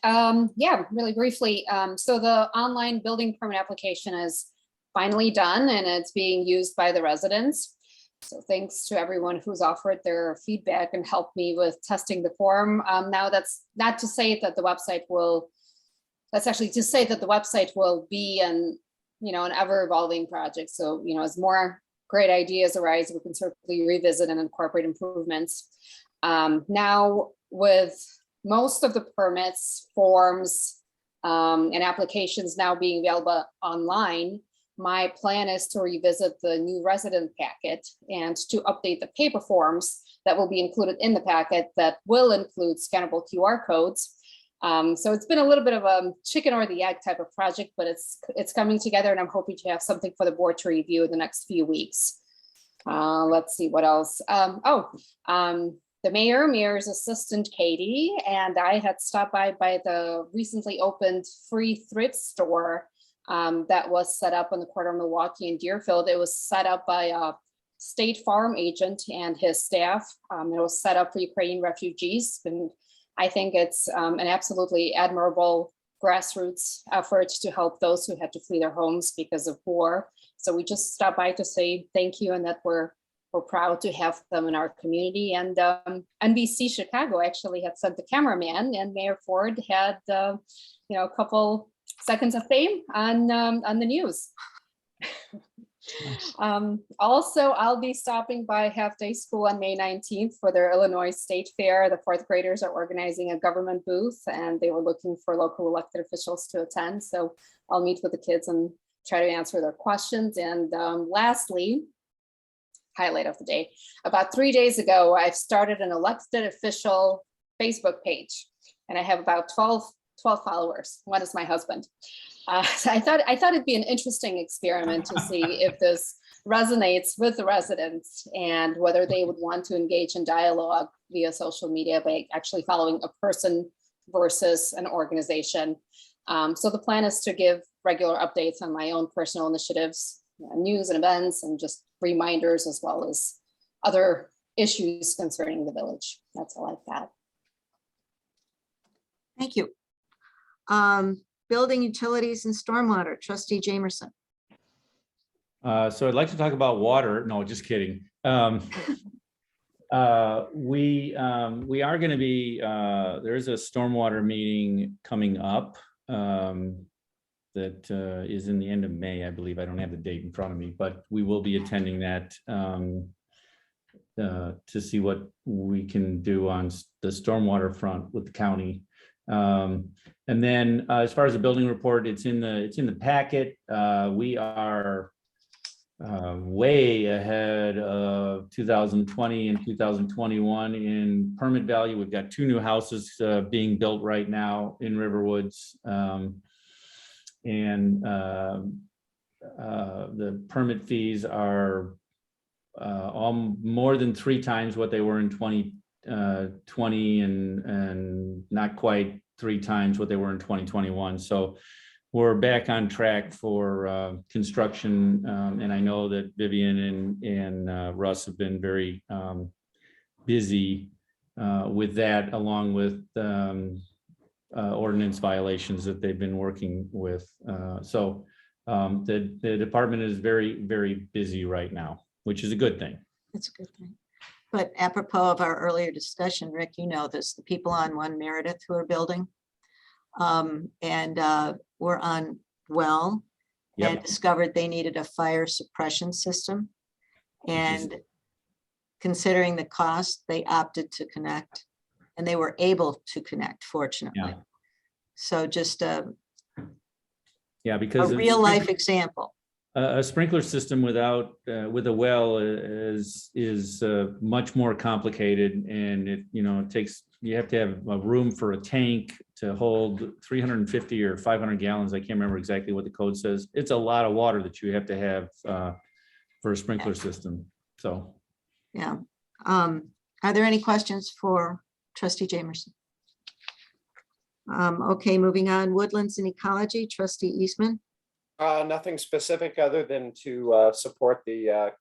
Yeah, really briefly. So the online building permit application is finally done and it's being used by the residents. So thanks to everyone who's offered their feedback and helped me with testing the form. Now that's not to say that the website will, that's actually to say that the website will be an ever evolving project. So, as more great ideas arise, we can certainly revisit and incorporate improvements. Now with most of the permits, forms, and applications now being available online, my plan is to revisit the new resident packet and to update the paper forms that will be included in the packet that will include scannable QR codes. So it's been a little bit of a chicken or the egg type of project, but it's coming together and I'm hoping to have something for the board to review in the next few weeks. Let's see what else. The mayor's assistant, Katie, and I had stopped by the recently opened free thrift store that was set up on the corner of Milwaukee and Deerfield. It was set up by a State Farm agent and his staff. It was set up for Ukrainian refugees. And I think it's an absolutely admirable grassroots effort to help those who had to flee their homes because of war. So we just stopped by to say thank you and that we're proud to have them in our community. And NBC Chicago actually had sent the cameraman, and Mayor Ford had a couple seconds of fame on the news. Also, I'll be stopping by Half Day School on May 19th for their Illinois State Fair. The fourth graders are organizing a government booth and they were looking for local elected officials to attend. So I'll meet with the kids and try to answer their questions. And lastly, highlight of the day, about 3 days ago, I've started an elected official Facebook page and I have about 12 followers. One is my husband. So I thought it'd be an interesting experiment to see if this resonates with the residents and whether they would want to engage in dialogue via social media by actually following a person versus an organization. So the plan is to give regular updates on my own personal initiatives, news and events, and just reminders as well as other issues concerning the village. That's all I've got. Thank you. Building utilities and stormwater, trustee Jamerson. So I'd like to talk about water. No, just kidding. We are going to be, there is a stormwater meeting coming up that is in the end of May, I believe. I don't have the date in front of me, but we will be attending that to see what we can do on the stormwater front with the county. And then as far as the building report, it's in the packet. We are way ahead of 2020 and 2021 in permit value. We've got 2 new houses being built right now in Riverwoods. And the permit fees are more than 3 times what they were in 2020 and not quite 3 times what they were in 2021. So we're back on track for construction. And I know that Vivian and Russ have been very busy with that, along with ordinance violations that they've been working with. So the department is very, very busy right now, which is a good thing. It's a good thing. But apropos of our earlier discussion, Rick, you know this, the people on 1 Meredith who are building and were on well and discovered they needed a fire suppression system. And considering the cost, they opted to connect and they were able to connect, fortunately. Yeah. So just because a real life example. A sprinkler system without with a well is much more complicated, and it takes, you have to have a room for a tank to hold 350 or 500 gallons. I can't remember exactly what the code says. It's a lot of water that you have to have for a sprinkler system. So yeah. Are there any questions for trustee Jamerson? Okay, moving on. Woodlands and ecology, trustee Eastman. Nothing specific other than to support the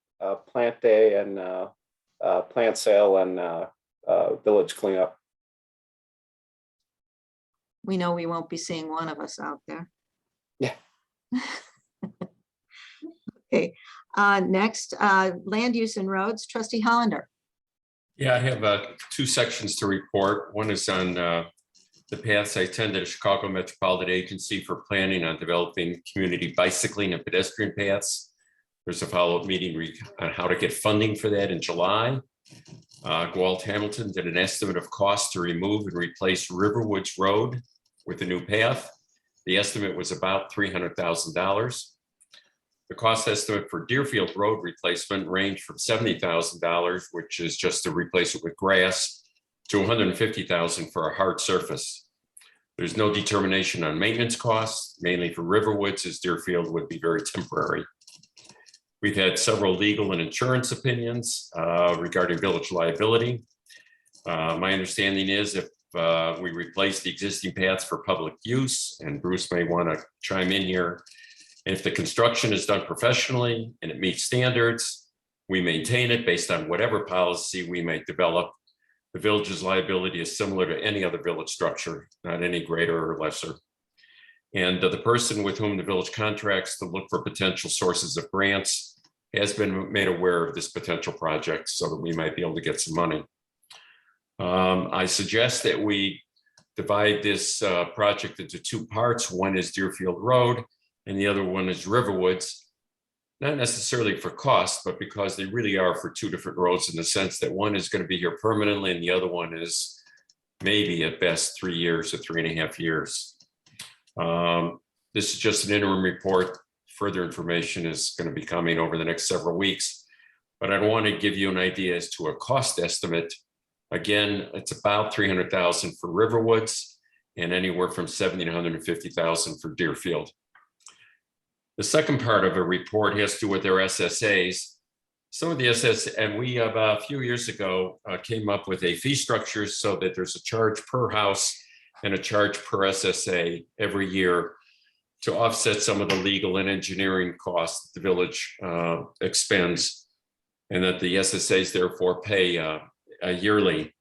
plant day and plant sale and village cleanup. We know we won't be seeing one of us out there. Yeah. Okay, next, land use and roads, trustee Hollander. Yeah, I have 2 sections to report. One is on the paths. I attended a Chicago Metropolitan Agency for planning on developing community bicycling and pedestrian paths. There's a follow-up meeting on how to get funding for that in July. Galt Hamilton did an estimate of cost to remove and replace Riverwoods Road with a new path. The estimate was about $300,000. The cost estimate for Deerfield Road replacement ranged from $70,000, which is just to replace it with grass, to $150,000 for a hard surface. There's no determination on maintenance costs, mainly for Riverwoods, as Deerfield would be very temporary. We've had several legal and insurance opinions regarding village liability. My understanding is if we replace the existing paths for public use, and Bruce may want to chime in here, if the construction is done professionally and it meets standards, we maintain it based on whatever policy we may develop. The village's liability is similar to any other village structure, not any greater or lesser. And the person with whom the village contracts to look for potential sources of grants has been made aware of this potential project so that we might be able to get some money. I suggest that we divide this project into 2 parts. One is Deerfield Road and the other one is Riverwoods. not necessarily for cost, but because they really are for two different roads in the sense that one is going to be here permanently and the other one is maybe at best 3 years or 3.5 years. This is just an interim report. Further information is going to be coming over the next several weeks, but I want to give you an idea as to a cost estimate. Again, it's about 300,000 for Riverwoods and anywhere from 70 to 150,000 for Deerfield. The second part of a report has to do with their SSAs. Some of the SS, and we about a few years ago came up with a fee structure so that there's a charge per house and a charge per SSA every year to offset some of the legal and engineering costs that the village expends, and that the SSAs therefore pay yearly.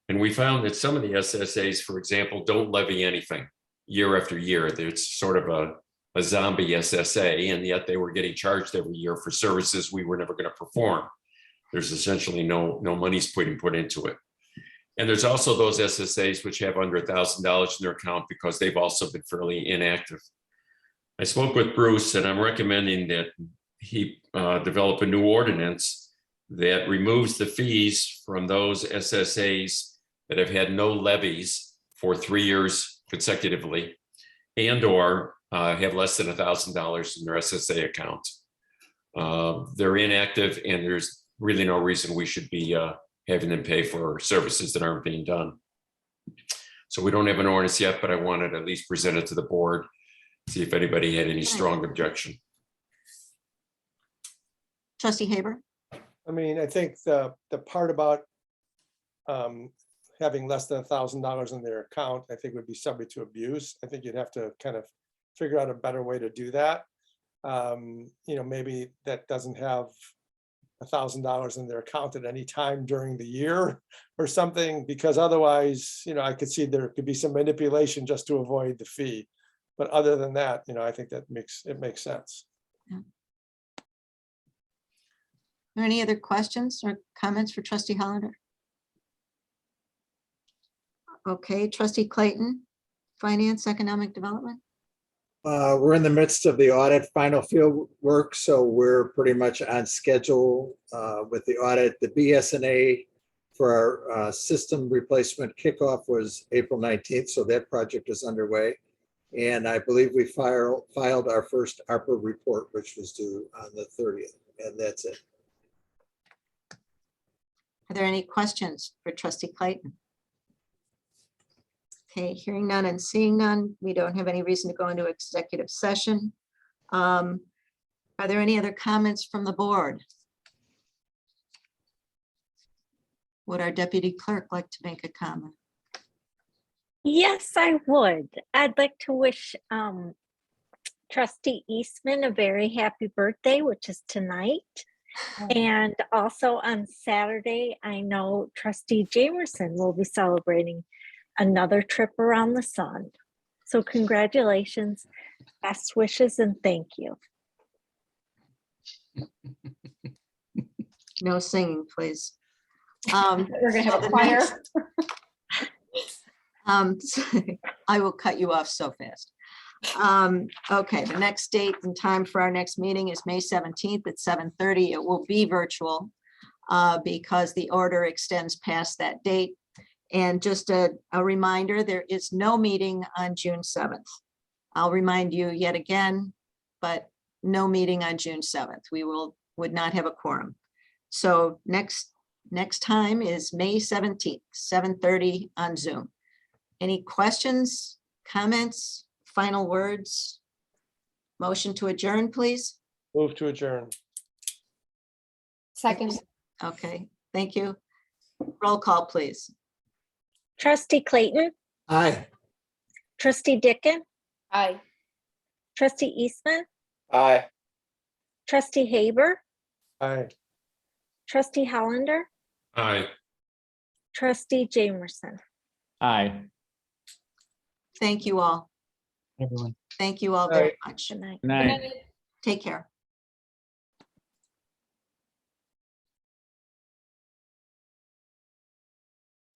And we found that some of the SSAs, for example, don't levy anything year after year. It's sort of a zombie SSA, and yet they were getting charged every year for services we were never going to perform. There's essentially no money's put into it. And there's also those SSAs which have under $1,000 in their account because they've also been fairly inactive. I spoke with Bruce, and I'm recommending that he develop a new ordinance that removes the fees from those SSAs that have had no levies for 3 years consecutively, and or have less than $1,000 in their SSA account. They're inactive, and there's really no reason we should be having them pay for services that aren't being done. So we don't have an ordinance yet, but I wanted to at least present it to the board, see if anybody had any strong objection. Trustee Haber? I mean, I think the part about having less than $1,000 in their account, I think would be subject to abuse. I think you'd have to kind of figure out a better way to do that. Maybe that doesn't have $1,000 in their account at any time during the year or something, because otherwise, I could see there could be some manipulation just to avoid the fee. But other than that, I think that makes sense. Yeah. Are there any other questions or comments for Trustee Hollander? Okay, Trustee Clayton, Finance, Economic Development. We're in the midst of the audit final field work, so we're pretty much on schedule with the audit. The BSNA for our system replacement kickoff was April 19th, so that project is underway. And I believe we filed our first ARPA report, which was due on the 30th, and that's it. Are there any questions for Trustee Clayton? Okay, hearing none and seeing none, we don't have any reason to go into executive session. Are there any other comments from the board? Would our deputy clerk like to make a comment? Yes, I would. I'd like to wish Trustee Eastman a very happy birthday, which is tonight. And also on Saturday, I know Trustee Jamerson will be celebrating another trip around the sun. So congratulations, best wishes, and thank you. No singing, please. We're gonna have so a choir. I will cut you off so fast. Okay, the next date and time for our next meeting is May 17th at 7:30. It will be virtual because the order extends past that date. And just a reminder, there is no meeting on June 7th. I'll remind you yet again, but no meeting on June 7th. We would not have a quorum. So next time is May 17th, 7:30 on Zoom. Any questions, comments, final words? Motion to adjourn, please. Move to adjourn. Second. Okay, thank you. Roll call, please. Trustee Clayton, Aye. Trustee Dickon, Aye. Trustee Eastman, Aye. Trustee Haber, Aye. Trustee Hollander, Aye. Trustee Jamerson. Aye. Thank you all. Everyone. Thank you all very much. Good night. Night. Take care.